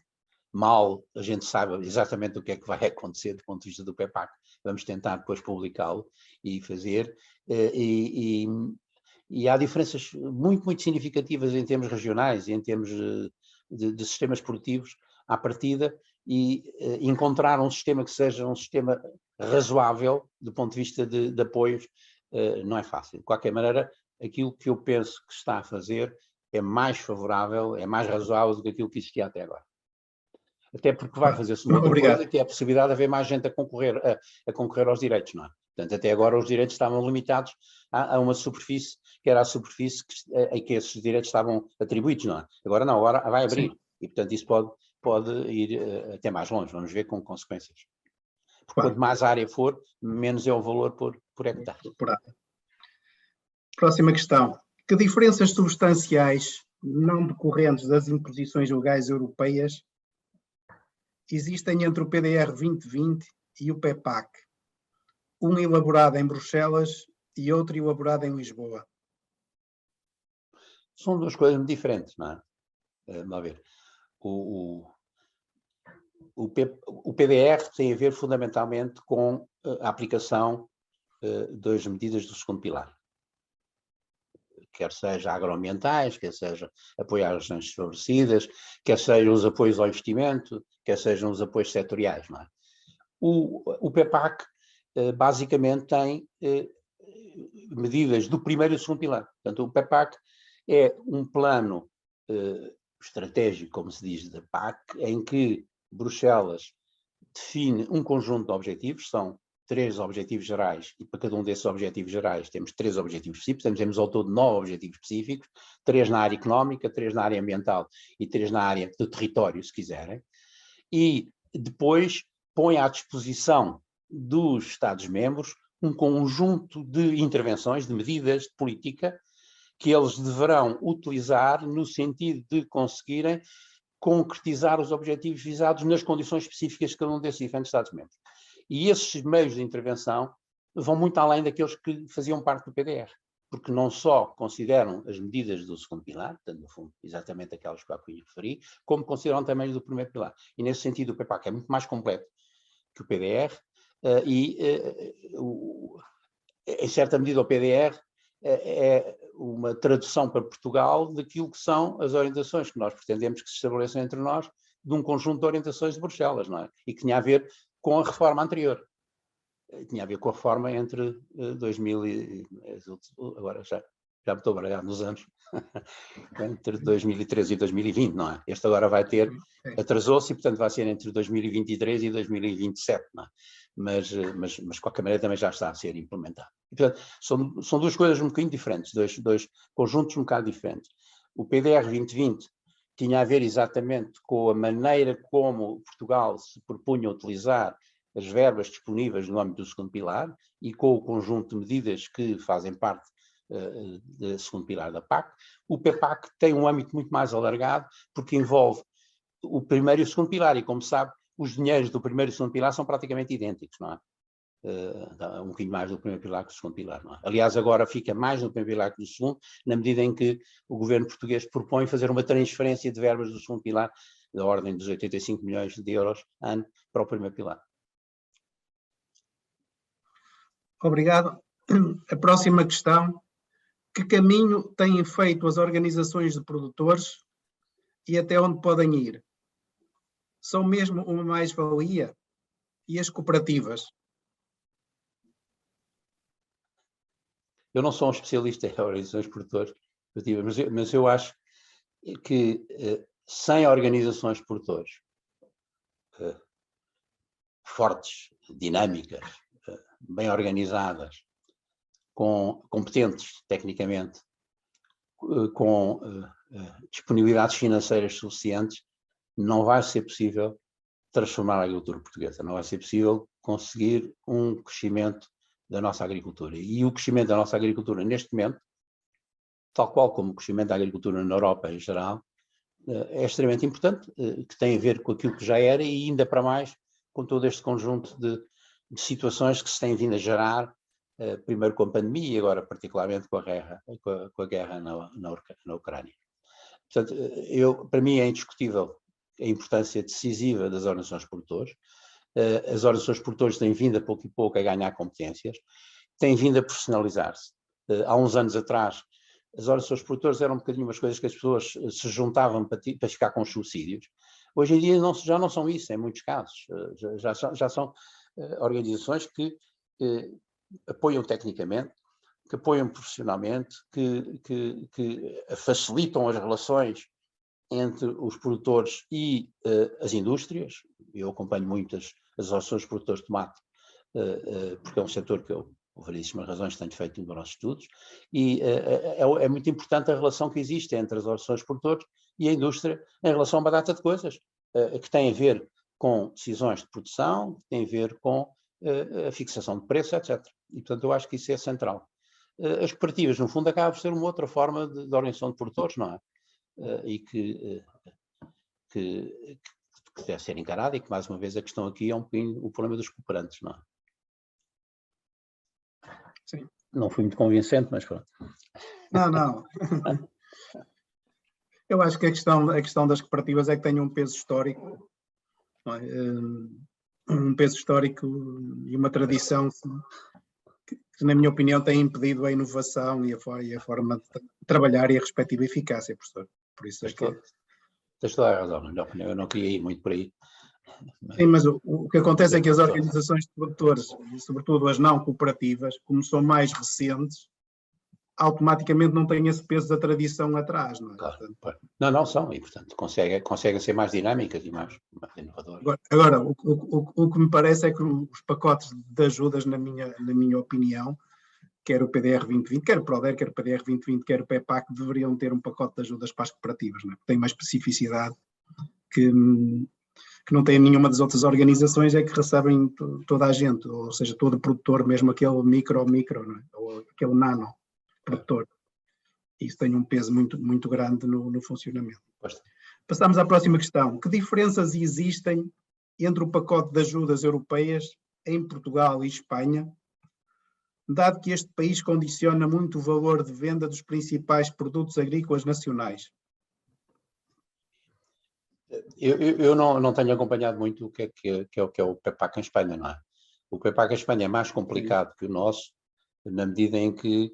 mal a gente saiba exatamente o que é que vai acontecer do ponto de vista do PEPAC, vamos tentar depois publicá-lo e fazer, e há diferenças muito, muito significativas em termos regionais e em termos de sistemas produtivos à partida, e encontrar um sistema que seja um sistema razoável do ponto de vista de apoios não é fácil. De qualquer maneira, aquilo que eu penso que está a fazer é mais favorável, é mais razoável do que aquilo que existia até agora. Até porque vai fazer-se uma outra coisa, que é a possibilidade de haver mais gente a concorrer aos direitos, não é? Portanto, até agora os direitos estavam limitados a uma superfície, que era a superfície em que esses direitos estavam atribuídos, não é? Agora não, agora vai abrir. Sim. E, portanto, isso pode ir até mais longe, vamos ver com consequências. Porque quanto mais área for, menos é o valor por hectare. Próxima questão. Que diferenças substanciais não decorrentes das imposições legais europeias existem entre o PDR 2020 e o PEPAC? Um elaborado em Bruxelas e outro elaborado em Lisboa. São duas coisas muito diferentes, não é? Vamos ver. O PDR tem a ver fundamentalmente com a aplicação das medidas do segundo pilar. Quer seja agroambientais, quer seja apoio às regiões desfavorecidas, quer sejam os apoios ao investimento, quer sejam os apoios setoriais, não é? O PEPAC basicamente tem medidas do primeiro e do segundo pilar. Portanto, o PEPAC é um plano estratégico, como se diz, da PAC, em que Bruxelas define um conjunto de objetivos, são 3 objetivos gerais, e para cada um desses objetivos gerais temos 3 objetivos específicos, temos ao todo 9 objetivos específicos, 3 na área económica, 3 na área ambiental e 3 na área do território, se quiserem, e depois põe à disposição dos Estados-membros um conjunto de intervenções, de medidas de política, que eles deverão utilizar no sentido de conseguirem concretizar os objetivos visados nas condições específicas de cada um desses diferentes Estados-membros. E esses meios de intervenção vão muito além daqueles que faziam parte do PDR, porque não só consideram as medidas do segundo pilar, portanto, no fundo, exatamente aquelas que eu há pouco referi, como consideram também as do primeiro pilar. E, nesse sentido, o PEPAC é muito mais completo que o PDR em certa medida, o PDR é uma tradução para Portugal daquilo que são as orientações que nós pretendemos que se estabeleçam entre nós, de um conjunto de orientações de Bruxelas, não é? E que tinha a ver com a reforma anterior. Tinha a ver com a reforma entre 2000 e... Agora já me estou a baralhar nos anos. Entre 2013 e 2020, não é? Este agora vai ter... Atrasou-se e, portanto, vai ser entre 2023 e 2027, não é? Mas de qualquer maneira também já está a ser implementado. E, portanto, são duas coisas um bocadinho diferentes, dois conjuntos um bocado diferentes. O PDR 2020 tinha a ver exatamente com a maneira como Portugal se propunha utilizar as verbas disponíveis no âmbito do segundo pilar e com o conjunto de medidas que fazem parte do segundo pilar da PAC. O PEPAC tem um âmbito muito mais alargado porque envolve o primeiro e o segundo pilar e, como sabe, os dinheiros do primeiro e do segundo pilar são praticamente idênticos, não é? Um bocadinho mais do primeiro pilar que do segundo pilar, não é? Aliás, agora fica mais no primeiro pilar que do segundo, na medida em que o governo português propõe fazer uma transferência de verbas do segundo pilar da ordem dos 85 milhões de euros ano para o primeiro pilar. Obrigado. A próxima questão. Que caminho têm feito as organizações de produtores e até onde podem ir? São mesmo uma mais-valia? E as cooperativas? Eu não sou um especialista em organizações de produtores, mas eu acho que sem organizações de produtores fortes, dinâmicas, bem organizadas, competentes tecnicamente, com disponibilidades financeiras suficientes, não vai ser possível transformar a agricultura portuguesa, não vai ser possível conseguir um crescimento da nossa agricultura. E o crescimento da nossa agricultura neste momento, tal qual como o crescimento da agricultura na Europa em geral, é extremamente importante, que tem a ver com aquilo que já era e ainda para mais com todo este conjunto de situações que se têm vindo a gerar, primeiro com a pandemia e agora particularmente com a guerra na Ucrânia. Portanto, para mim é indiscutível a importância decisiva das organizações de produtores. As organizações de produtores têm vindo a pouco e pouco a ganhar competências, têm vindo a profissionalizar-se. Há uns anos atrás, as organizações de produtores eram um bocadinho umas coisas que as pessoas se juntavam para ficar com os subsídios. Hoje em dia já não são isso, em muitos casos. Já são organizações que apoiam tecnicamente, que apoiam profissionalmente, que facilitam as relações entre os produtores e as indústrias. Eu acompanho muitas as associações de produtores de tomate, porque é um setor que eu, por variedíssimas razões, tenho feito numerosos estudos, e é muito importante a relação que existe entre as associações de produtores e a indústria em relação a uma data de coisas, que têm a ver com decisões de produção, que têm a ver com a fixação de preço, etc. E, portanto, eu acho que isso é central. As cooperativas, no fundo, acabam por ser uma outra forma de organização de produtores, não é? E que deve ser encarada e que, mais uma vez, a questão aqui é um bocadinho o problema dos cooperantes, não é? Sim. Não fui muito convincente, mas pronto. Não. Eu acho que a questão das cooperativas é que tem um peso histórico, não é? Um peso histórico e uma tradição que, na minha opinião, tem impedido a inovação e a forma de trabalhar e a respectiva eficácia, professor. Por isso é que... Tens toda a razão, na minha opinião, eu não queria ir muito por aí. Sim, mas o que acontece é que as organizações de produtores, e sobretudo as não cooperativas, como são mais recentes, automaticamente não têm esse peso da tradição atrás, não é? Claro, portanto, não são, e portanto conseguem ser mais dinâmicas e mais inovadoras. Agora, o que me parece é que os pacotes de ajudas, na minha opinião, quer o PDR 2020, quer o PRODER, quer o PDR 2020, quer o PEPAC, deveriam ter um pacote de ajudas para as cooperativas, não é? Tem uma especificidade que não tem nenhuma das outras organizações, é que recebem toda a gente, ou seja, todo produtor, mesmo aquele micro, não é? Ou aquele nano produtor. Isso tem um peso muito, muito grande no funcionamento. Passamos à próxima questão. Que diferenças existem entre o pacote de ajudas europeias em Portugal e Espanha, dado que este país condiciona muito o valor de venda dos principais produtos agrícolas nacionais? Eu não tenho acompanhado muito o que é o PEPAC em Espanha, não é? O PEPAC em Espanha é mais complicado que o nosso, na medida em que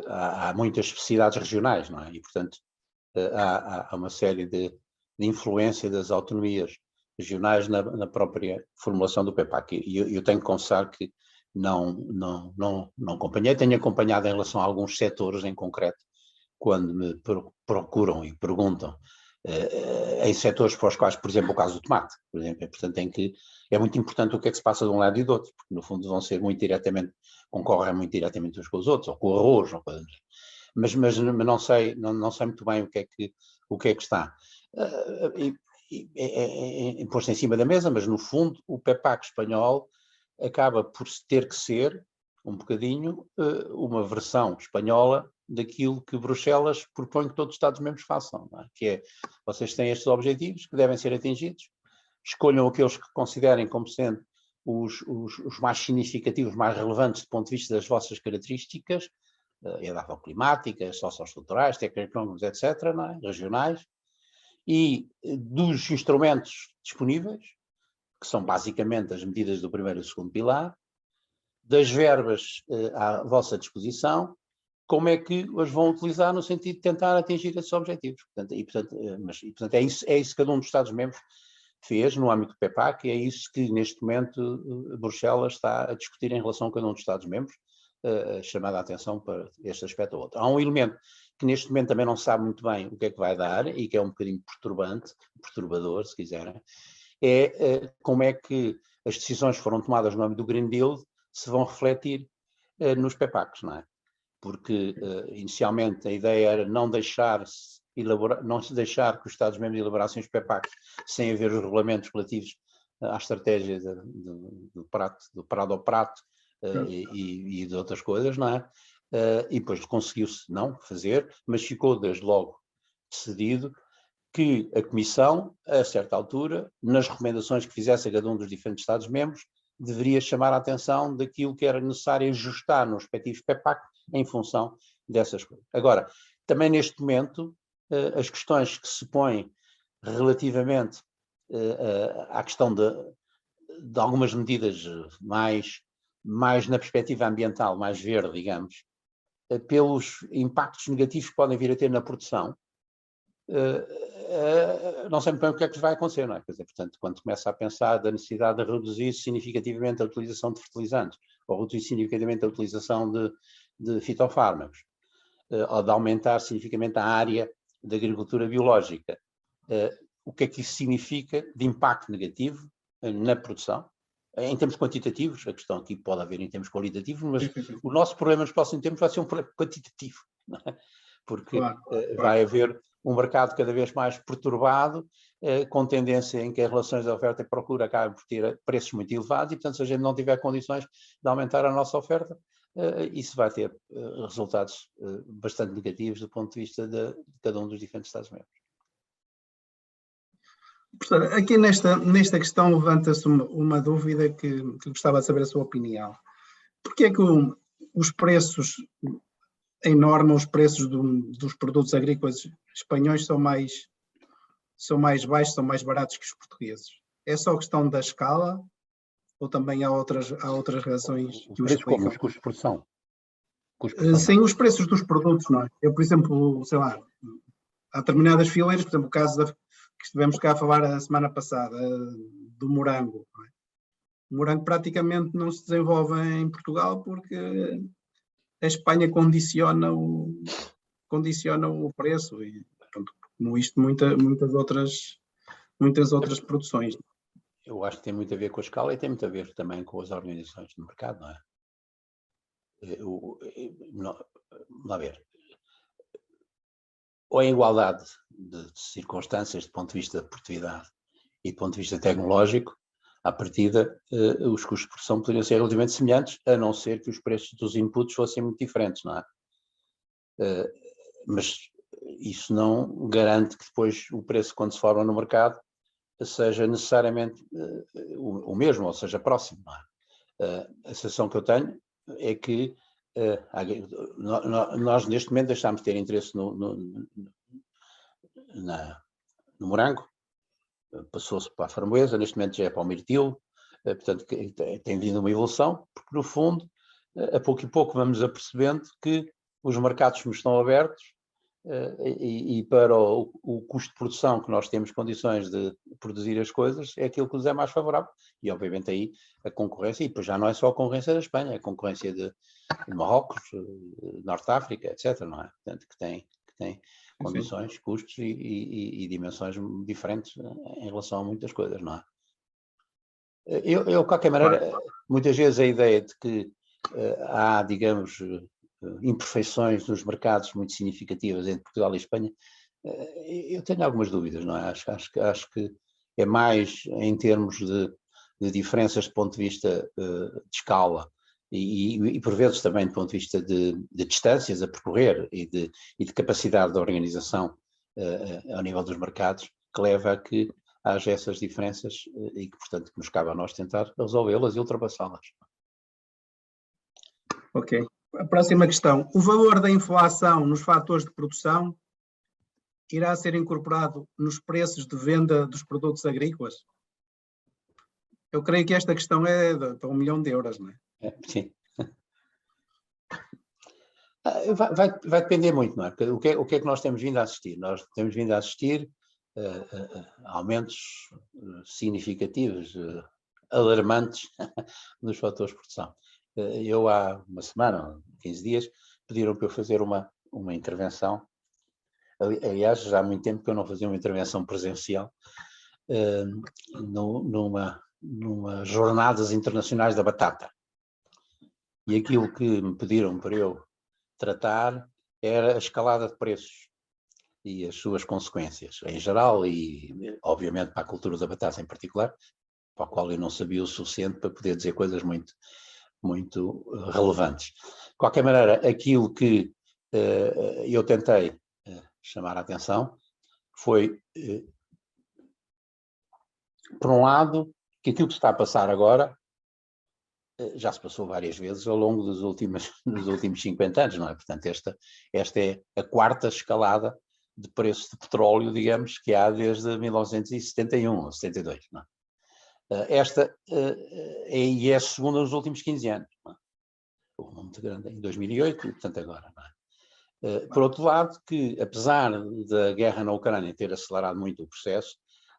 há muitas especificidades regionais, não é? E, portanto, há uma série de influência das autonomias regionais na própria formulação do PEPAC. E eu tenho que confessar que não acompanhei, tenho acompanhado em relação a alguns setores em concreto, quando me procuram e perguntam em setores para os quais, por exemplo, o caso do tomate, por exemplo, portanto, em que é muito importante o que é que se passa de um lado e do outro, porque no fundo vão ser muito diretamente, concorrem muito diretamente uns com os outros, ou com o arroz, ou coisas. Mas não sei muito bem o que é que está posto em cima da mesa, mas no fundo o PEPAC espanhol acaba por ter que ser um bocadinho uma versão espanhola daquilo que Bruxelas propõe que todos os Estados-membros façam, não é? Que é, vocês têm estes objetivos que devem ser atingidos, escolham aqueles que considerem como sendo os mais significativos, mais relevantes do ponto de vista das vossas características, edafoclimáticas, socioestruturais, técnico-económicos, etc., não é? Regionais, e dos instrumentos disponíveis, que são basicamente as medidas do primeiro e do segundo pilar, das verbas à vossa disposição, como é que as vão utilizar no sentido de tentar atingir esses objetivos. Portanto, é isso que cada um dos Estados-membros fez no âmbito do PEPAC, e é isso que neste momento Bruxelas está a discutir em relação a cada um dos Estados-membros, chamada a atenção para este aspecto ou outro. Há um elemento que neste momento também não se sabe muito bem o que é que vai dar e que é um bocadinho perturbador, se quiserem, é como é que as decisões que foram tomadas no âmbito do Green Deal se vão refletir nos PEPACs, não é? Porque inicialmente a ideia era não deixar que os Estados-membros elaborassem os PEPACs sem haver os regulamentos relativos à estratégia do parado ao prato e de outras coisas, não é? E depois conseguiu-se não fazer, mas ficou desde logo decidido que a Comissão, a certa altura, nas recomendações que fizesse a cada um dos diferentes Estados-membros, deveria chamar a atenção daquilo que era necessário ajustar nos respectivos PEPAC em função dessas coisas. Agora, também neste momento, as questões que se põem relativamente à questão de algumas medidas mais na perspectiva ambiental, mais verde, digamos, pelos impactos negativos que podem vir a ter na produção, não sei muito bem o que é que vai acontecer, não é? Quer dizer, portanto, quando começa a pensar da necessidade de reduzir significativamente a utilização de fertilizantes, ou reduzir significativamente a utilização de fitofármacos, ou de aumentar significativamente a área da agricultura biológica, o que é que isso significa de impacto negativo na produção? Em termos quantitativos, a questão aqui pode haver em termos qualitativos, mas o nosso problema nos próximos tempos vai ser um problema quantitativo, não é? Porque vai haver um mercado cada vez mais perturbado, com tendência em que as relações de oferta e procura acabam por ter preços muito elevados, e portanto se a gente não tiver condições de aumentar a nossa oferta, isso vai ter resultados bastante negativos do ponto de vista de cada um dos diferentes Estados-membros. Portanto, aqui nesta questão levanta-se uma dúvida que gostava de saber a sua opinião. Porquê é que os preços, em norma, os preços dos produtos agrícolas espanhóis são mais baixos, são mais baratos que os portugueses? É só questão da escala ou também há outras razões que o explicam? Como os custos de produção? Sim, os preços dos produtos, não é? Eu, por exemplo, sei lá, há determinadas fileiras, por exemplo, o caso que estivemos cá a falar a semana passada, do morango. Não é? O morango praticamente não se desenvolve em Portugal porque a Espanha condiciona o preço e, pronto, como isto, muitas outras produções. Eu acho que tem muito a ver com a escala e tem muito a ver também com as organizações de mercado, não é? Vamos lá ver. Ou em igualdade de circunstâncias do ponto de vista de produtividade e do ponto de vista tecnológico, à partida, os custos de produção poderiam ser relativamente semelhantes, a não ser que os preços dos inputs fossem muito diferentes, não é? Mas isso não garante que depois o preço, quando se forma no mercado, seja necessariamente o mesmo, ou seja, próximo. Não é? A sensação que eu tenho é que nós, neste momento, deixámos de ter interesse no morango, passou-se para a framboesa, neste momento já é para o mirtilo, portanto, tem vindo uma evolução, porque, no fundo, a pouco e pouco vamos apercebendo que os mercados nos estão abertos, e para o custo de produção que nós temos condições de produzir as coisas, é aquilo que nos é mais favorável. E, obviamente, aí a concorrência, e depois já não é só a concorrência da Espanha, é a concorrência de Marrocos, Norte África, etc., não é? Portanto, que tem condições, custos e dimensões diferentes em relação a muitas coisas, não é? Eu, de qualquer maneira, muitas vezes a ideia de que há, digamos, imperfeições nos mercados muito significativas entre Portugal e Espanha, eu tenho algumas dúvidas, não é? Acho que é mais em termos de diferenças de ponto de vista de escala e por vezes também do ponto de vista de distâncias a percorrer e de capacidade de organização ao nível dos mercados, que leva a que haja essas diferenças e que, portanto, nos cabe a nós tentar resolvê-las e ultrapassá-las. Ok. A próxima questão. O valor da inflação nos fatores de produção irá ser incorporado nos preços de venda dos produtos agrícolas? Eu creio que esta questão é de 1 milhão de euros, não é? Sim. Vai depender muito, não é? Porque o que é que nós temos vindo a assistir? Nós temos vindo a assistir a aumentos significativos, alarmantes nos fatores de produção. Eu há uma semana, 15 dias, pediram para eu fazer uma intervenção. Aliás, já há muito tempo que eu não fazia uma intervenção presencial numa jornadas internacionais da batata. E aquilo que me pediram para eu tratar era a escalada de preços e as suas consequências em geral e, obviamente, para a cultura da batata em particular, para a qual eu não sabia o suficiente para poder dizer coisas muito, muito relevantes. De qualquer maneira, aquilo que eu tentei chamar a atenção foi, por um lado, que aquilo que está a passar agora já se passou várias vezes ao longo dos últimos 50 anos, não é? Portanto, esta é a quarta escalada de preço de petróleo, digamos, que há desde 1971 ou 72, não é? Esta é a segunda nos últimos 15 anos, não é? Houve muito grande em 2008 e, portanto, agora, não é? Por outro lado, que apesar da guerra na Ucrânia ter acelerado muito o processo,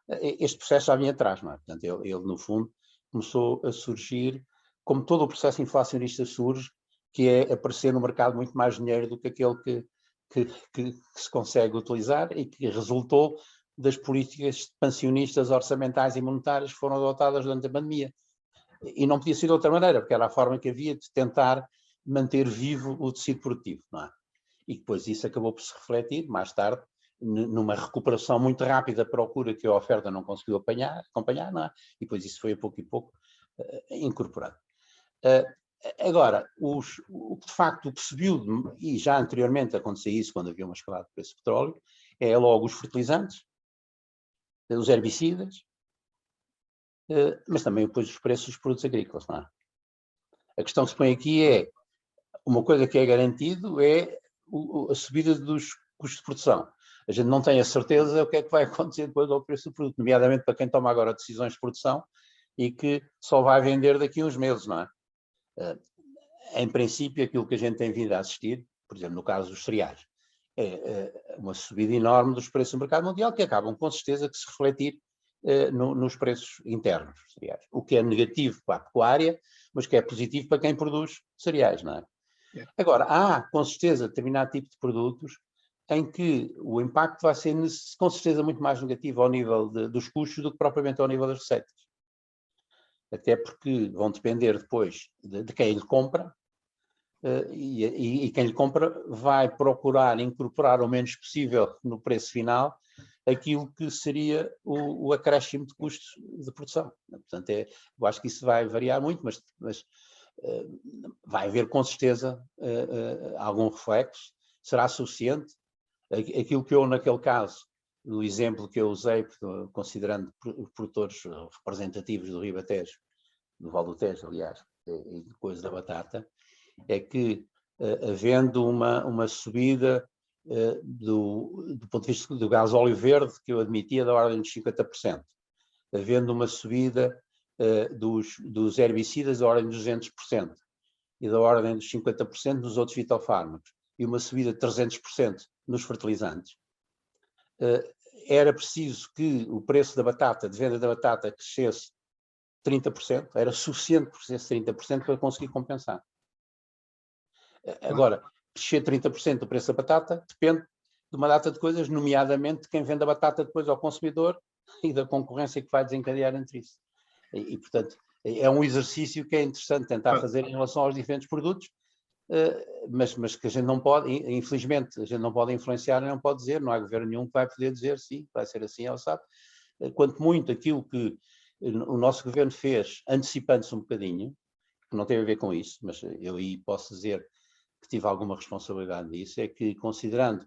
este processo já vinha atrás, não é? Portanto, ele no fundo começou a surgir como todo o processo inflacionista surge, que é aparecer no mercado muito mais dinheiro do que aquele que se consegue utilizar e que resultou das políticas expansionistas orçamentais e monetárias que foram adotadas durante a pandemia. E não podia ser de outra maneira, porque era a forma que havia de tentar manter vivo o tecido produtivo, não é? E depois isso acabou por se refletir, mais tarde, numa recuperação muito rápida da procura que a oferta não conseguiu acompanhar, não é? E depois isso foi a pouco e pouco incorporado. Agora, de facto, o que se viu, e já anteriormente acontecia isso quando havia uma escalada de preço de petróleo, é logo os fertilizantes, os herbicidas, mas também depois os preços dos produtos agrícolas, não é? A questão que se põe aqui é, uma coisa que é garantido é a subida dos custos de produção. A gente não tem a certeza o que é que vai acontecer depois ao preço do produto, nomeadamente para quem toma agora decisões de produção e que só vai vender daqui a uns meses, não é? Em princípio, aquilo que a gente tem vindo a assistir, por exemplo, no caso dos cereais, é uma subida enorme dos preços do mercado mundial que acabam, com certeza, de se refletir nos preços internos dos cereais. O que é negativo para a pecuária, mas que é positivo para quem produz cereais, não é? Agora, há, com certeza, determinado tipo de produtos em que o impacto vai ser, com certeza, muito mais negativo ao nível dos custos do que propriamente ao nível das receitas. Até porque vão depender depois de quem lhe compra, e quem lhe compra vai procurar incorporar o menos possível no preço final aquilo que seria o acréscimo de custos de produção. Portanto, eu acho que isso vai variar muito, mas vai haver com certeza algum reflexo. Será suficiente? Aquilo que eu, naquele caso, no exemplo que eu usei, considerando produtores representativos do Ribatejo, do Val do Tejo, aliás, e depois da batata, é que havendo uma subida do ponto de vista do gás óleo verde, que eu admitia da ordem dos 50%, havendo uma subida dos herbicidas da ordem dos 200% e da ordem dos 50% nos outros fitofármacos, e uma subida de 300% nos fertilizantes, era preciso que o preço da batata, de venda da batata, crescesse 30%, era suficiente que crescesse 30% para conseguir compensar. Agora, crescer 30% do preço da batata depende de uma data de coisas, nomeadamente de quem vende a batata depois ao consumidor e da concorrência que vai desencadear entre isso. E portanto, é um exercício que é interessante tentar fazer em relação aos diferentes produtos, mas que a gente não pode, infelizmente, a gente não pode influenciar, não pode dizer, não há governo nenhum que vai poder dizer sim, vai ser assim, ela sabe. Quanto muito aquilo que o nosso governo fez, antecipando-se um bocadinho, que não tem a ver com isso, mas eu aí posso dizer que tive alguma responsabilidade nisso, é que considerando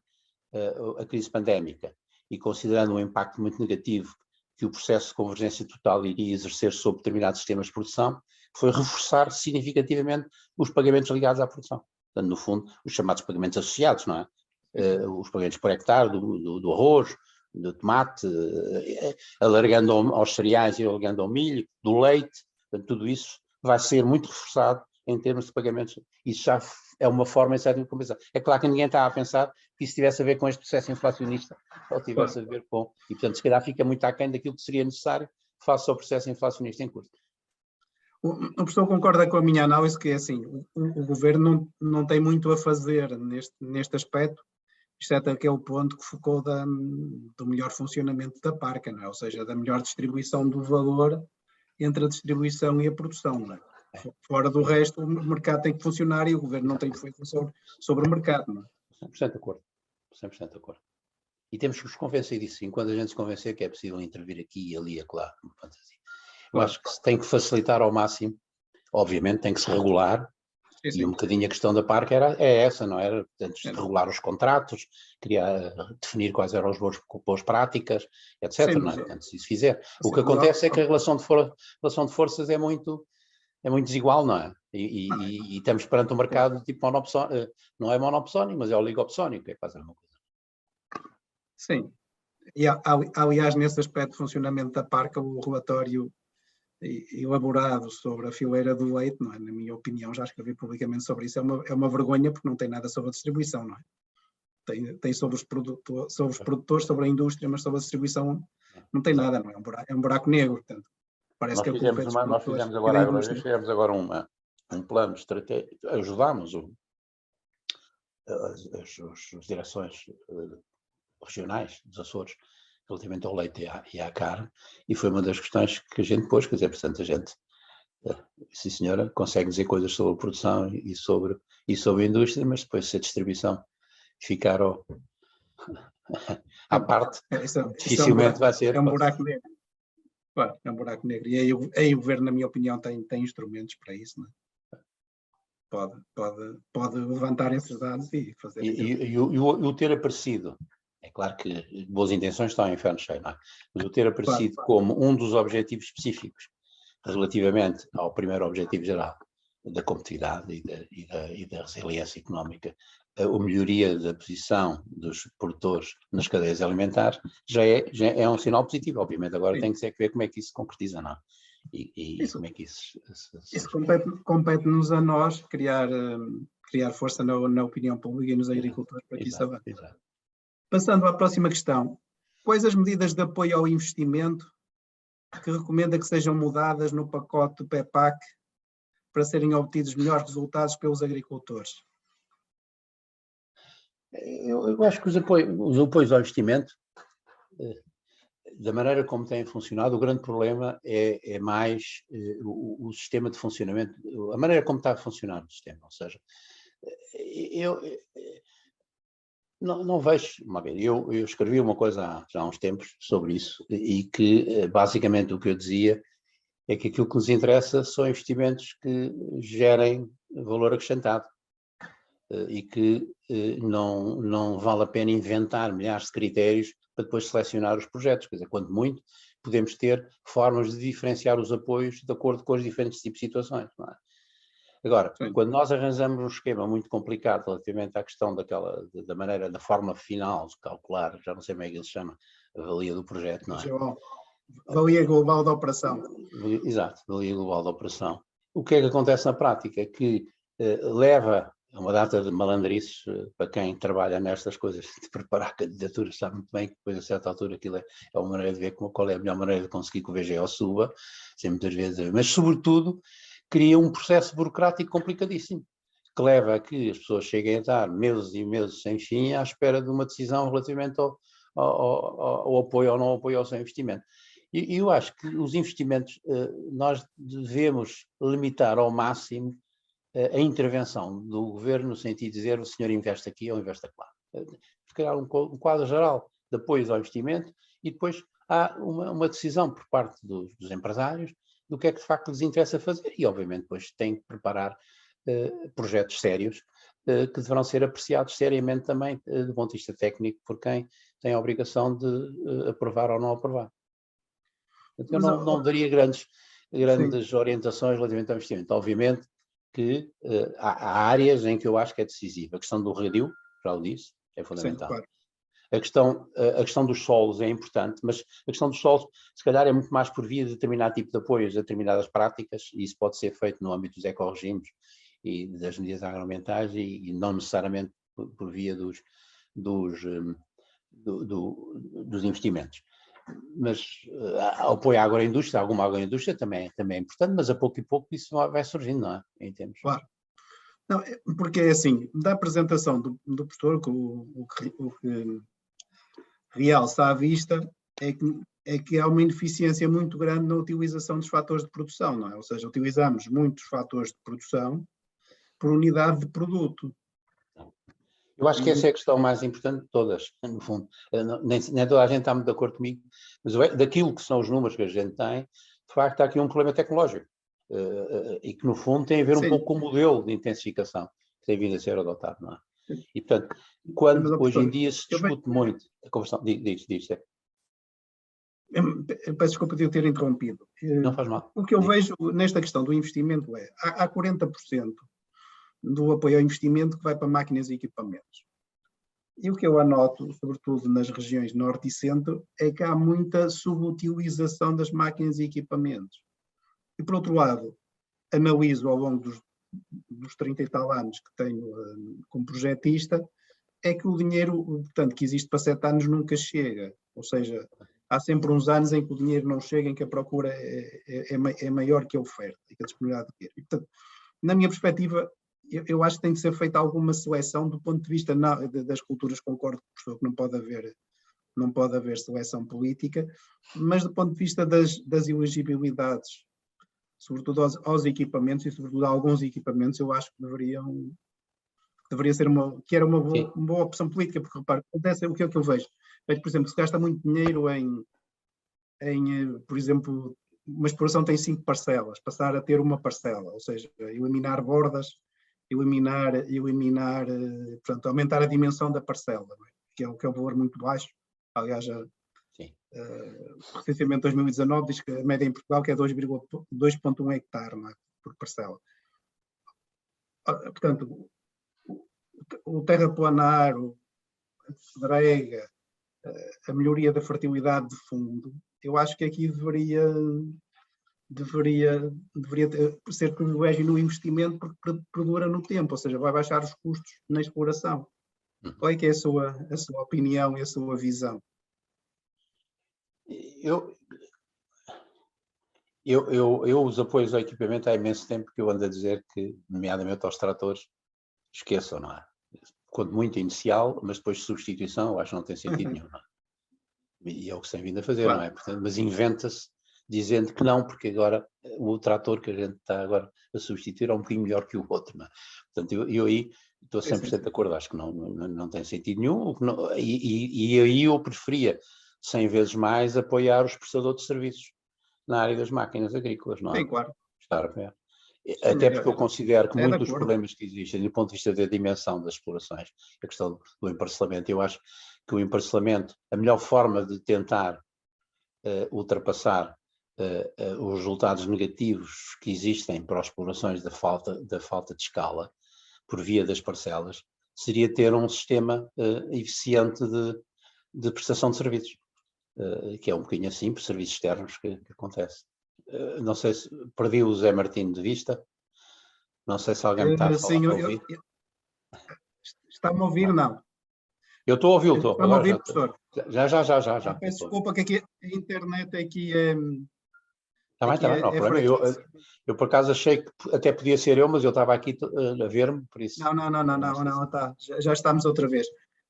a crise pandémica e considerando um impacto muito negativo que o processo de convergência total iria exercer sobre determinados sistemas de produção, foi reforçar significativamente os pagamentos ligados à produção. Portanto, no fundo, os chamados pagamentos associados, não é? Os pagamentos por hectare do arroz, do tomate, alargando aos cereais e alargando ao milho, do leite, portanto, tudo isso vai ser muito reforçado em termos de pagamentos. Isso já é uma forma de compensar. É claro que ninguém está a pensar que isso tivesse a ver com este processo inflacionista, ou tivesse a ver com... E, portanto, se calhar fica muito aquém daquilo que seria necessário face ao processo inflacionista em curso. O professor concorda com a minha análise, que é assim, o governo não tem muito a fazer neste aspecto, exceto aquele ponto que focou do melhor funcionamento da parca, não é? Ou seja, da melhor distribuição do valor entre a distribuição e a produção, não é? Fora do resto, o mercado tem que funcionar e o governo não tem influência sobre o mercado, não é? 100% de acordo. 100% de acordo. E temos que os convencer disso. Enquanto a gente se convencer que é possível intervir aqui e ali e acolá, eu acho que se tem que facilitar ao máximo, obviamente tem que se regular, sim. E um bocadinho a questão da parca é essa, não era? Portanto, regular os contratos, definir quais eram as boas práticas, etc. Sim, não é? Portanto, se isso fizer. O que acontece é que a relação de forças é muito desigual, não é? E estamos perante um mercado tipo monopsónico, não é monopsónico, mas é oligopsónico, é quase a mesma coisa. Sim. E aliás, nesse aspecto de funcionamento da parca, o relatório elaborado sobre a fileira do leite, não é? Na minha opinião, já escrevi publicamente sobre isso, é uma vergonha, porque não tem nada sobre a distribuição, não é? Tem sobre os produtores, sobre a indústria, mas sobre a distribuição não tem nada, não é? É um buraco negro, portanto. Parece nós fizemos agora um plano estratégico, ajudámos as direções regionais dos Açores relativamente ao leite e à carne, e foi uma das questões que a gente pôs, quer dizer, portanto, a gente, sim senhora, consegue dizer coisas sobre a produção e sobre a indústria, mas depois se a distribuição ficar à parte, dificilmente vai ser. É um buraco negro. Claro, é um buraco negro. E aí o governo, na minha opinião, tem instrumentos para isso, não é? Pode levantar esses dados e fazer... E o ter aparecido, é claro que boas intenções estão em inferno cheio, não é? Mas o ter aparecido como um dos objetivos específicos relativamente ao primeiro objetivo geral da competitividade e da resiliência económica, a melhoria da posição dos produtores nas cadeias alimentares, já é um sinal positivo. Obviamente agora tem que ser ver como é que isso se concretiza, não é? E como é que isso... Isso compete-nos a nós criar força na opinião pública e nos agricultores para que isso avance. Passando à próxima questão, quais as medidas de apoio ao investimento que recomenda que sejam mudadas no pacote do PEPAC para serem obtidos melhores resultados pelos agricultores? Eu acho que os apoios ao investimento, da maneira como têm funcionado, o grande problema é mais o sistema de funcionamento, a maneira como está a funcionar o sistema. Ou seja, eu não vejo, eu escrevi uma coisa já há uns tempos sobre isso, e que basicamente o que eu dizia é que aquilo que nos interessa são investimentos que gerem valor acrescentado. e que não vale a pena inventar milhares de critérios para depois selecionar os projetos. Quer dizer, quanto muito, podemos ter formas de diferenciar os apoios de acordo com os diferentes tipos de situações. Não é? Agora, Sim. quando nós arranjamos um esquema muito complicado relativamente à questão da forma final de calcular, já não sei como é que ele se chama, a valia do projeto, não é? Valia global da operação. Exato, valia global da operação. O que é que acontece na prática? É que leva a uma data de malandrices para quem trabalha nestas coisas de preparar candidaturas, sabe muito bem que depois a certa altura aquilo é uma maneira de ver qual é a melhor maneira de conseguir que o VGO suba, sem muitas vezes, mas sobretudo cria um processo burocrático complicadíssimo, que leva a que as pessoas cheguem a estar meses e meses sem fim à espera de uma decisão relativamente ao apoio ou não apoio ao seu investimento. E eu acho que os investimentos, nós devemos limitar ao máximo a intervenção do governo no sentido de dizer o senhor investe aqui ou investe lá. Criar um quadro geral de apoios ao investimento e depois há uma decisão por parte dos empresários do que é que de facto lhes interessa fazer e obviamente depois têm que preparar projetos sérios que deverão ser apreciados seriamente também do ponto de vista técnico por quem tem a obrigação de aprovar ou não aprovar. Eu não daria grandes orientações relativamente ao investimento. Obviamente que há áreas em que eu acho que é decisiva. A questão do regadio, já o disse, é fundamental. Sim, claro. A questão dos solos é importante, mas a questão dos solos, se calhar, é muito mais por via de determinado tipo de apoios, a determinadas práticas, e isso pode ser feito no âmbito dos ecorregimes e das medidas agroambientais e não necessariamente por via dos investimentos. Mas apoio à agroindústria, alguma agroindústria também é importante, mas a pouco e pouco isso vai surgindo, não é? Em termos. Claro. Não, porque é assim, da apresentação do professor, o que realça à vista é que há uma ineficiência muito grande na utilização dos fatores de produção, não é? Ou seja, utilizamos muitos fatores de produção por unidade de produto. Eu acho que essa é a questão mais importante de todas, no fundo. Nem toda a gente está muito de acordo comigo, mas daquilo que são os números que a gente tem, de facto há aqui um problema tecnológico e que no fundo tem a ver um pouco com o modelo de intensificação que tem vindo a ser adotado, não é? E portanto, quando hoje em dia se discute muito a conversão, diz. Peço desculpa de eu ter interrompido. Não faz mal. O que eu vejo nesta questão do investimento é, há 40% do apoio ao investimento que vai para máquinas e equipamentos. E o que eu anoto, sobretudo nas regiões norte e centro, é que há muita subutilização das máquinas e equipamentos. E, por outro lado, analiso ao longo dos 30 e tal anos que tenho como projetista, é que o dinheiro, portanto, que existe para 7 anos nunca chega. Ou seja, há sempre uns anos em que o dinheiro não chega, em que a procura é maior que a oferta e que a disponibilidade de dinheiro. E, portanto, na minha perspectiva, eu acho que tem de ser feita alguma seleção do ponto de vista das culturas, concordo com o professor que não pode haver seleção política, mas do ponto de vista das elegibilidades, sobretudo aos equipamentos e sobretudo a alguns equipamentos, eu acho que deveria ser uma boa opção política, porque repare, acontece o que é que eu vejo. Por exemplo, se gasta muito dinheiro por exemplo, uma exploração tem 5 parcelas, passar a ter uma parcela, ou seja, eliminar bordas, portanto, aumentar a dimensão da parcela, não é? que é um valor muito baixo. Aliás, o recenseamento de 2019 diz que a média em Portugal que é 2,1 hectare, não é? Por parcela. Portanto, o terraplanar, a pedrega, a melhoria da fertilidade de fundo, eu acho que aqui deveria ser privilégio no investimento porque perdura no tempo, ou seja, vai baixar os custos na exploração. Qual é que é a sua opinião e a sua visão? Eu os apoios ao equipamento há imenso tempo que eu ando a dizer que, nomeadamente aos tratores, esqueçam, não é? Quando muito inicial, mas depois de substituição, eu acho que não tem sentido nenhum, não é? E é o que se tem vindo a fazer, claro. Não é? Portanto, mas inventa-se dizendo que não, porque agora o trator que a gente está agora a substituir é um bocadinho melhor que o outro, não é? Portanto, eu aí estou 100% de acordo, acho que não tem sentido nenhum, e aí eu preferia 100 vezes mais apoiar os prestadores de serviços na área das máquinas agrícolas, não é? Sim, claro. Estar a ver. Até porque eu considero que É de muitos dos acordo. problemas que existem do ponto de vista da dimensão das explorações, a questão do emparcelamento, eu acho que o emparcelamento, a melhor forma de tentar ultrapassar os resultados negativos que existem para as explorações da falta de escala por via das parcelas, seria ter um sistema eficiente de prestação de serviços, que é um bocadinho assim, por serviços externos que acontece. Não sei se perdi o Zé Martino de vista, não sei se alguém me está a falar. Sim, está-me a ouvir, não? Eu estou a ouvi-lo, estou. Está-me a ouvir, professor? Já. Peço desculpa que aqui a internet aqui Está bem, não há problema. Eu por acaso achei que até podia ser eu, mas eu estava aqui a ver-me, por isso. Não, tá. Já estamos outra vez.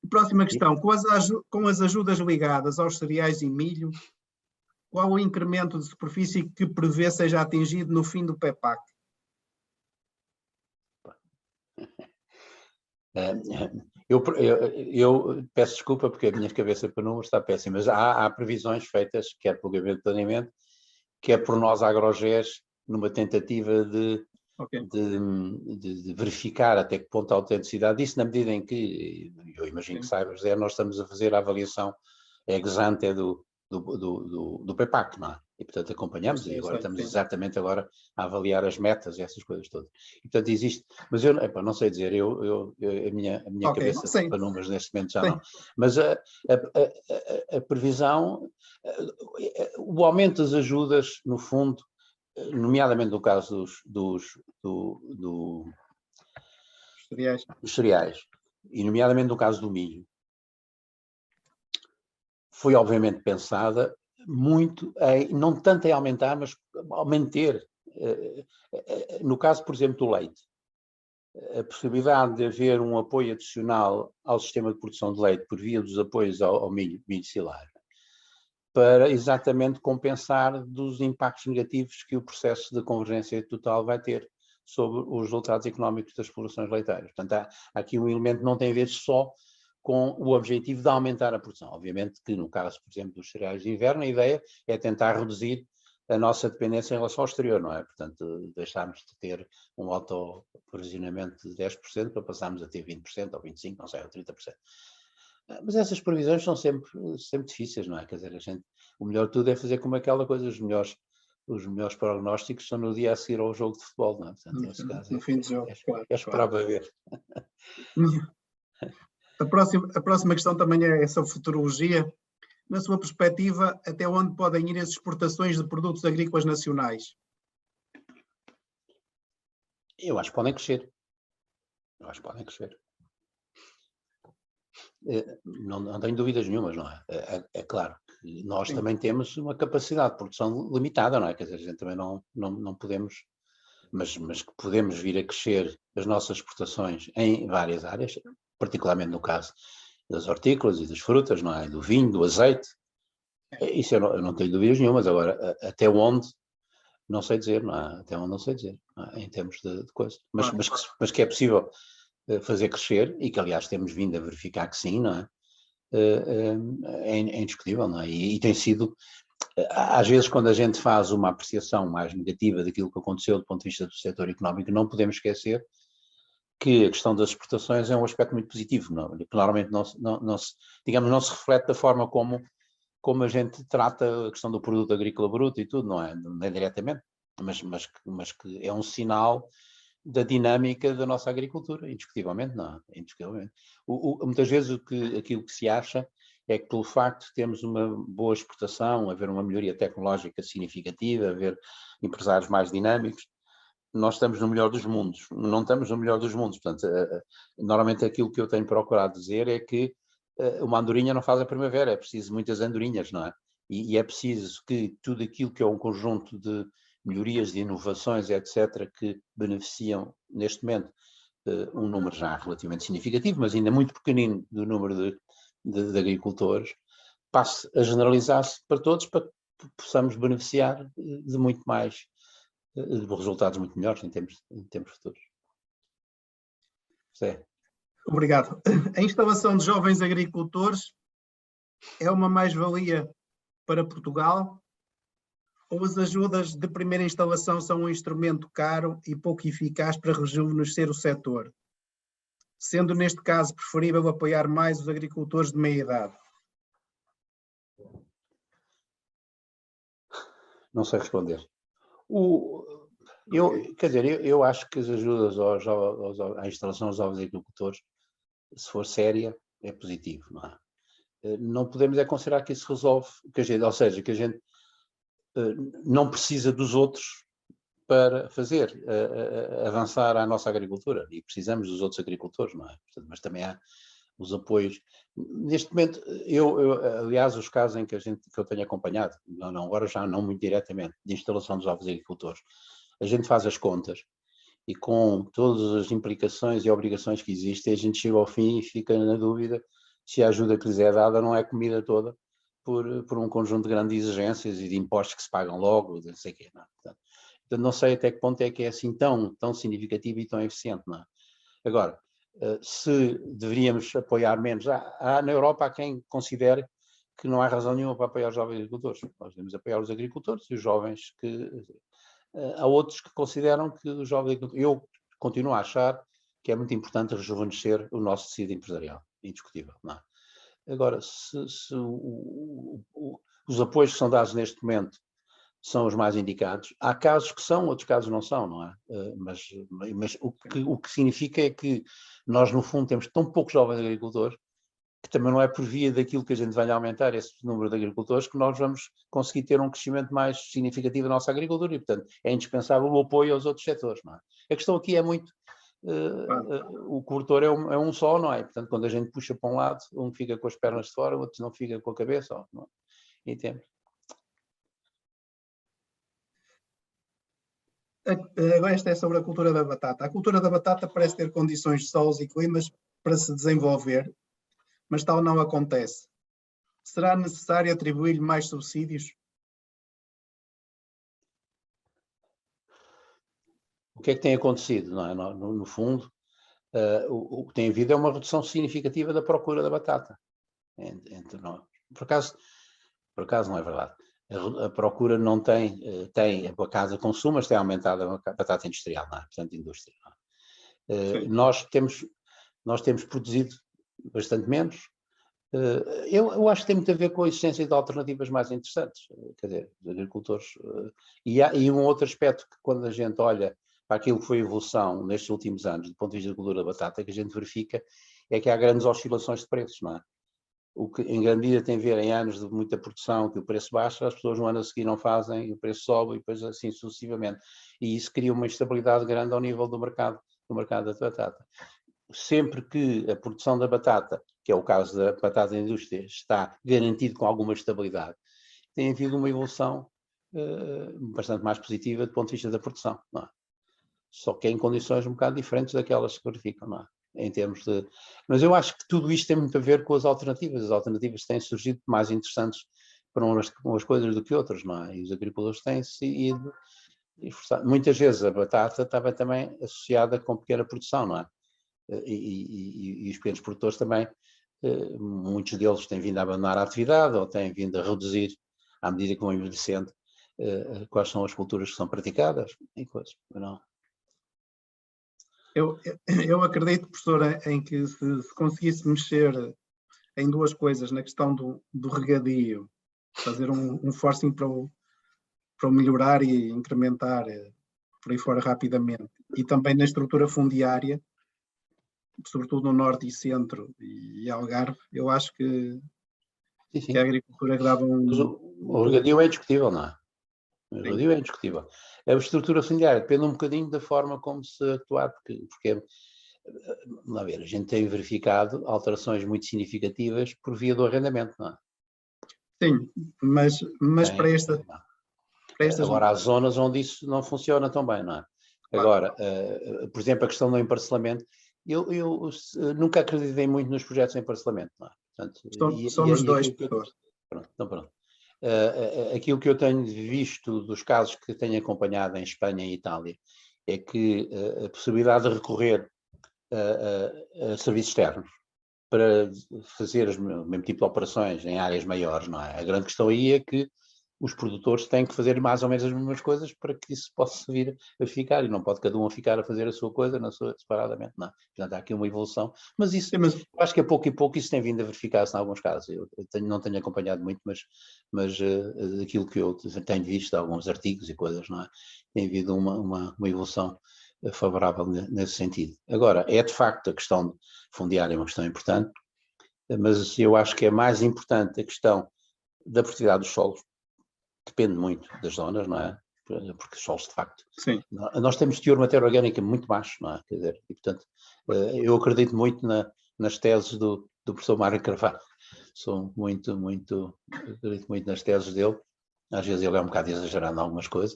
Próxima questão. Com as ajudas ligadas aos cereais e milho, qual o incremento de superfície que prevê seja atingido no fim do PEPAC? Eu peço desculpa porque a minha cabeça para números está péssima, mas há previsões feitas, quer pelo Gabinete de Planeamento, quer por nós agrogés, numa tentativa de verificar até que ponto a autenticidade, isso na medida em que, eu imagino que saibas, nós estamos a fazer a avaliação ex ante do PEPAC, não é? E, portanto, acompanhamos e agora estamos exatamente agora a avaliar as metas e essas coisas todas. E, portanto, existe, mas eu não sei dizer, a minha cabeça para números neste momento já não. Mas a previsão, o aumento das ajudas, no fundo, nomeadamente no caso dos cereais, e nomeadamente no caso do milho, foi obviamente pensada muito não tanto em aumentar, mas ao manter. No caso, por exemplo, do leite, a possibilidade de haver um apoio adicional ao sistema de produção de leite por via dos apoios ao milho silagem, para exatamente compensar dos impactos negativos que o processo de convergência total vai ter sobre os resultados económicos das explorações leiteiras. Portanto, há aqui um elemento que não tem a ver só com o objetivo de aumentar a produção. Obviamente que no caso, por exemplo, dos cereais de inverno, a ideia é tentar reduzir a nossa dependência em relação ao exterior, não é? Portanto, deixarmos de ter um autoprovisionamento de 10% para passarmos a ter 20% ou 25%, não sei, ou 30%. Mas essas previsões são sempre difíceis, não é? Quer dizer, o melhor de tudo é fazer como aquela coisa, os melhores prognósticos são no dia a seguir ao jogo de futebol, não é? Portanto, nesse caso, no fim do jogo, é esperar para ver. A próxima questão também é sobre futurologia. Na sua perspectiva, até onde podem ir as exportações de produtos agrícolas nacionais? Eu acho que podem crescer. Não tenho dúvidas nenhumas, não é? É claro que nós também temos uma capacidade de produção limitada, não é? Quer dizer, a gente também não podemos, mas que podemos vir a crescer as nossas exportações em várias áreas, particularmente no caso das hortícolas e das frutas, não é? Do vinho, do azeite. Isso eu não tenho dúvidas nenhumas. Agora, até onde, não sei dizer, não é? Até onde não sei dizer, é? Em termos de coisa. Mas que é possível fazer crescer, e que aliás temos vindo a verificar que sim, não é? É indiscutível, não é? E tem sido, às vezes quando a gente faz uma apreciação mais negativa daquilo que aconteceu do ponto de vista do setor económico, não podemos esquecer que a questão das exportações é um aspecto muito positivo, não? Que normalmente não se reflete da forma como a gente trata a questão do produto agrícola bruto e tudo, não é diretamente, mas que é um sinal da dinâmica da nossa agricultura, indiscutivelmente, não é? Indiscutivelmente. Muitas vezes aquilo que se acha é que pelo facto de termos uma boa exportação, haver uma melhoria tecnológica significativa, haver empresários mais dinâmicos, nós estamos no melhor dos mundos. Não estamos no melhor dos mundos. Portanto, normalmente aquilo que eu tenho procurado dizer é que uma andorinha não faz a primavera, é preciso muitas andorinhas, não é? E é preciso que tudo aquilo que é um conjunto de melhorias, de inovações, etc., que beneficiam, neste momento, um número já relativamente significativo, mas ainda muito pequenino do número de agricultores, passe a generalizar-se para todos, para que possamos beneficiar de muito mais, de resultados muito melhores em tempos futuros. Sim. Obrigado. A instalação de jovens agricultores é uma mais-valia para Portugal ou as ajudas de primeira instalação são um instrumento caro e pouco eficaz para rejuvenescer o setor, sendo neste caso preferível apoiar mais os agricultores de meia idade? Não sei responder. Quer dizer, eu acho que as ajudas à instalação dos jovens agricultores, se for séria, é positivo, não é? Não podemos é considerar que isso resolve, ou seja, que a gente não precisa dos outros para fazer avançar a nossa agricultura, e precisamos dos outros agricultores, não é? Portanto, mas também há os apoios. Neste momento, aliás, os casos em que eu tenho acompanhado, agora já não muito diretamente, de instalação dos jovens agricultores, a gente faz as contas e com todas as implicações e obrigações que existem, a gente chega ao fim e fica na dúvida se a ajuda que lhes é dada não é comida toda por um conjunto de grandes exigências e de impostos que se pagam logo, não sei o quê. Não. Portanto, não sei até que ponto é que é assim tão significativo e tão eficiente. Não é? Agora, se deveríamos apoiar menos, na Europa há quem considere que não há razão nenhuma para apoiar os jovens agricultores. Nós devemos apoiar os agricultores e os jovens há outros que consideram que os jovens agricultores... Eu continuo a achar que é muito importante rejuvenescer o nosso tecido empresarial, indiscutível. Não é? Agora, se os apoios que são dados neste momento são os mais indicados, há casos que são, outros casos não são, não é? Mas o que significa é que nós, no fundo, temos tão poucos jovens agricultores que também não é por via daquilo que a gente vai aumentar esse número de agricultores que nós vamos conseguir ter um crescimento mais significativo da nossa agricultura e, portanto, é indispensável o apoio aos outros setores, não é? A questão aqui é muito... o cobertor é um só, não é? Portanto, quando a gente puxa para um lado, um fica com as pernas de fora, o outro não fica com a cabeça, não é? Entende? Esta é sobre a cultura da batata. A cultura da batata parece ter condições de solos e climas para se desenvolver, mas tal não acontece. Será necessário atribuir-lhe mais subsídios? O que é que tem acontecido? Não é? No fundo, o que tem havido é uma redução significativa da procura da batata. Entre nós. Por acaso não é verdade. A procura não tem, a casa consumo, mas tem aumentado a batata industrial, não é? Portanto, indústria. Não é? Nós temos produzido bastante menos. Eu acho que tem muito a ver com a existência de alternativas mais interessantes, quer dizer, dos agricultores. E um outro aspecto que, quando a gente olha para aquilo que foi a evolução nestes últimos anos, do ponto de vista da cultura da batata, que a gente verifica é que há grandes oscilações de preços, não é? O que em grande medida tem a ver em anos de muita produção, que o preço baixa, as pessoas no ano a seguir não fazem, o preço sobe e depois assim sucessivamente. E isso cria uma instabilidade grande ao nível do mercado da batata. Sempre que a produção da batata, que é o caso da batata da indústria, está garantido com alguma estabilidade, tem havido uma evolução bastante mais positiva do ponto de vista da produção, não é? Só que é em condições um bocado diferentes daquelas que verificam, não é? Em termos de... Mas eu acho que tudo isto tem muito a ver com as alternativas. As alternativas têm surgido mais interessantes para umas coisas do que outras, não é? E os agricultores têm-se ido esforçar. Muitas vezes a batata estava também associada com pequena produção, não é? E os pequenos produtores também, muitos deles têm vindo a abandonar a atividade ou têm vindo a reduzir, à medida que vão envelhecendo, quais são as culturas que são praticadas e coisas, não? Eu acredito, professora, em que se conseguisse mexer em duas coisas, na questão do regadio, fazer um forcing para o melhorar e incrementar por aí fora rapidamente, e também na estrutura fundiária, sobretudo no norte e centro e Algarve, eu acho que a agricultura dava o regadio é indiscutível, não é? O regadio é indiscutível. A estrutura fundiária depende um bocadinho da forma como se atuar, porque vamos lá ver, a gente tem verificado alterações muito significativas por via do arrendamento, não é? Sim, mas para estas... Agora, há zonas onde isso não funciona tão bem, não é? Agora, por exemplo, a questão do emparcelamento, eu nunca acreditei muito nos projetos em parcelamento, não é? Portanto, somos dois, professor. Pronto. Aquilo que eu tenho visto dos casos que tenho acompanhado em Espanha e Itália é que a possibilidade de recorrer a serviços externos para fazer o mesmo tipo de operações em áreas maiores, não é? A grande questão aí é que os produtores têm que fazer mais ou menos as mesmas coisas para que isso possa vir a ficar, e não pode cada um ficar a fazer a sua coisa separadamente, não. Portanto, há aqui uma evolução, mas isso, acho que a pouco e pouco isso tem vindo a verificar-se em alguns casos. Eu não tenho acompanhado muito, mas aquilo que eu tenho visto, alguns artigos e coisas, não é? Tem havido uma evolução favorável nesse sentido. Agora, é de facto a questão fundiária uma questão importante, mas eu acho que é mais importante a questão da fertilidade dos solos. Depende muito das zonas, não é? Porque os solos, de facto, sim, nós temos teor de matéria orgânica muito baixo, não é? Quer dizer, e, portanto, eu acredito muito nas teses do professor Mário Carvalho. Acredito muito nas teses dele. Às vezes ele é um bocado exagerado em algumas coisas.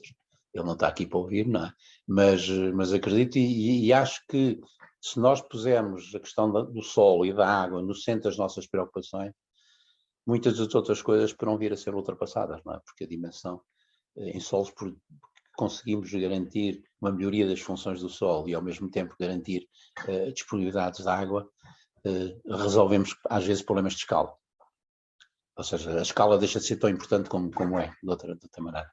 Ele não está aqui para ouvir, não é? Mas acredito e acho que se nós pusermos a questão do solo e da água no centro das nossas preocupações, muitas das outras coisas poderão vir a ser ultrapassadas, não é? Porque a dimensão em solos conseguimos garantir uma melhoria das funções do solo e ao mesmo tempo garantir disponibilidades de água, resolvemos às vezes problemas de escala. Ou seja, a escala deixa de ser tão importante como é, de outra maneira.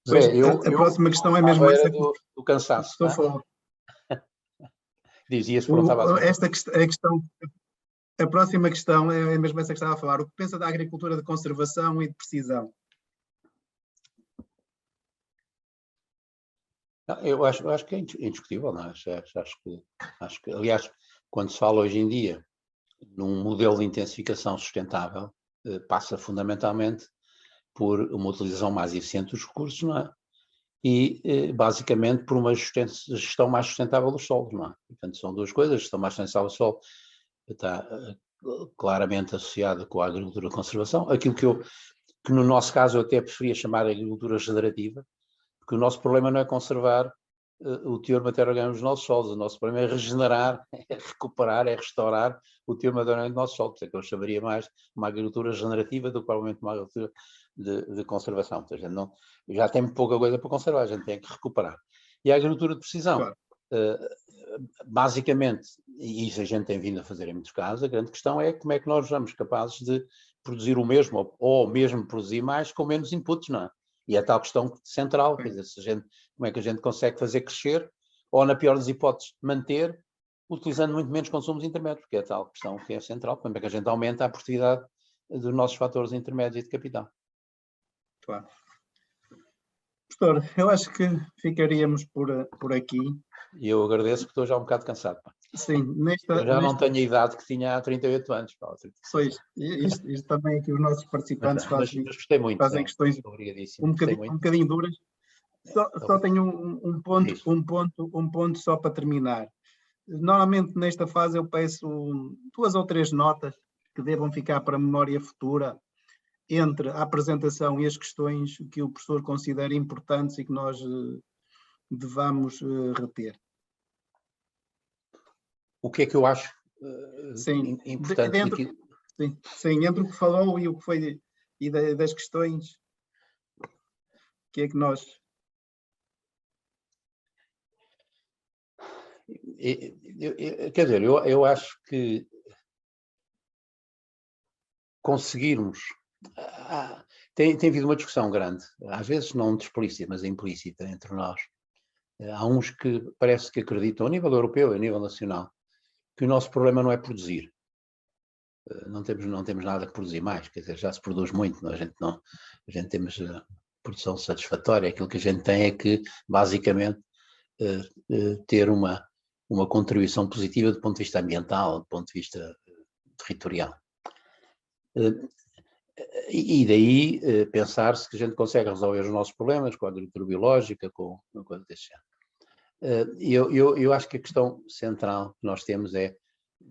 Pois, a próxima questão é mesmo essa do cansaço. Estou a falar. Dizias, perguntava a próxima questão é mesmo essa que estava a falar. O que pensa da agricultura de conservação e de precisão? Eu acho que é indiscutível, não é? Acho que, aliás, quando se fala hoje em dia num modelo de intensificação sustentável, passa fundamentalmente por uma utilização mais eficiente dos recursos, não é? E, basicamente, por uma gestão mais sustentável dos solos, não é? Portanto, são duas coisas. A gestão mais sustentável do solo está claramente associada com a agricultura de conservação. Aquilo que no nosso caso eu até preferia chamar de agricultura regenerativa, porque o nosso problema não é conservar o teor de matéria orgânica dos nossos solos, o nosso problema é regenerar, é recuperar, é restaurar o teor de matéria orgânica dos nossos solos. Por isso é que eu chamaria mais uma agricultura regenerativa do que provavelmente uma agricultura de conservação. Então, a gente não, já tem pouca coisa para conservar, a gente tem que recuperar. E a agricultura de precisão, claro. Basicamente, e isso a gente tem vindo a fazer em muitos casos, a grande questão é como é que nós somos capazes de produzir o mesmo, ou mesmo produzir mais com menos inputs, não é? E é tal questão central, quer dizer, como é que a gente consegue fazer crescer, ou na pior das hipóteses, manter, utilizando muito menos consumos intermédios, que é a tal questão que é central, como é que a gente aumenta a produtividade dos nossos fatores intermédios e de capital. Claro. Professor, eu acho que ficaríamos por aqui. E eu agradeço porque estou já um bocado cansado. Pá. Sim, eu já não tenho a idade que tinha há 38 anos. Pá, pois, isto também aqui os nossos participantes mas gostei muito, fazem questões um bocadinho duras. Só tenho um ponto só para terminar. Normalmente nesta fase eu peço 2 ou 3 notas que devam ficar para a memória futura entre a apresentação e as questões que o professor considera importantes e que nós devamos reter. O que é que eu acho importante? Sim, entre o que falou e o que foi e das questões, o que é que nós... Quer dizer, eu acho que conseguirmos... Tem havido uma discussão grande, às vezes não explícita, mas implícita entre nós. Há uns que parece que acreditam, a nível europeu e a nível nacional, que o nosso problema não é produzir. Não temos nada que produzir mais, quer dizer, já se produz muito, não? A gente temos produção satisfatória. Aquilo que a gente tem é que, basicamente, ter uma contribuição positiva do ponto de vista ambiental, do ponto de vista territorial. E daí pensar-se que a gente consegue resolver os nossos problemas com a agricultura biológica, com uma coisa desse género. Eu acho que a questão central que nós temos é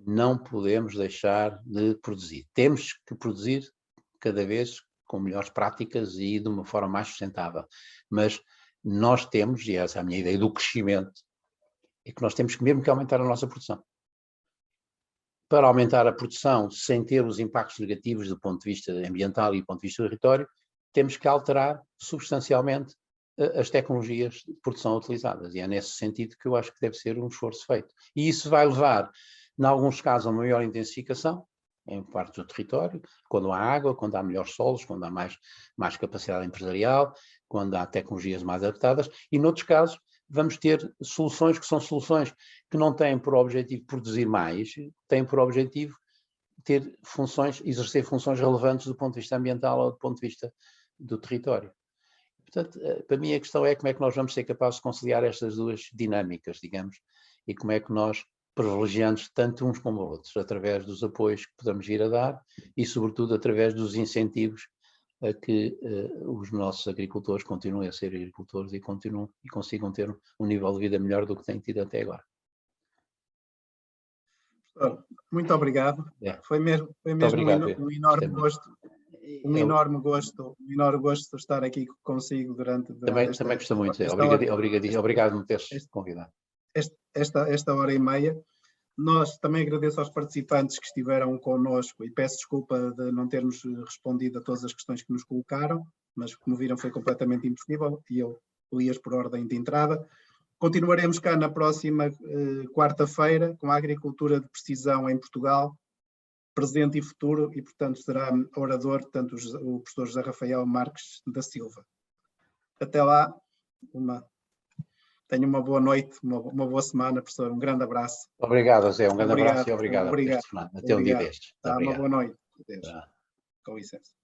não podemos deixar de produzir. Temos que produzir cada vez com melhores práticas e de uma forma mais sustentável. Mas nós temos, e essa é a minha ideia do crescimento, é que nós temos mesmo que aumentar a nossa produção. Para aumentar a produção sem ter os impactos negativos do ponto de vista ambiental e do ponto de vista do território, temos que alterar substancialmente as tecnologias de produção utilizadas. E é nesse sentido que eu acho que deve ser um esforço feito. E isso vai levar, em alguns casos, a uma maior intensificação, em partes do território, quando há água, quando há melhores solos, quando há mais capacidade empresarial, quando há tecnologias mais adaptadas, e noutros casos vamos ter soluções que são soluções que não têm por objetivo produzir mais, têm por objetivo ter exercer funções relevantes do ponto de vista ambiental ou do ponto de vista do território. Portanto, para mim a questão é como é que nós vamos ser capazes de conciliar estas duas dinâmicas, digamos, e como é que nós privilegiamos tanto uns como outros, através dos apoios que podemos vir a dar e, sobretudo, através dos incentivos a que os nossos agricultores continuem a ser agricultores e consigam ter um nível de vida melhor do que têm tido até agora. Muito obrigado. Foi mesmo obrigado, um enorme gosto. Um enorme gosto de estar aqui consigo durante também gostei muito. Obrigado por me teres convidado. Esta hora e meia. Nós também agradeço aos participantes que estiveram connosco e peço desculpa de não termos respondido a todas as questões que nos colocaram, mas como viram foi completamente impossível e eu li-as por ordem de entrada. Continuaremos cá na próxima quarta-feira com a agricultura de precisão em Portugal, presente e futuro, e portanto será orador tanto o professor José Rafael Marques da Silva. Até lá, tenha uma boa noite, uma boa semana, professor. Um grande abraço. Obrigado, Zé. Um grande abraço e obrigado. Até um dia destes. Obrigado. Uma boa noite. Com licença.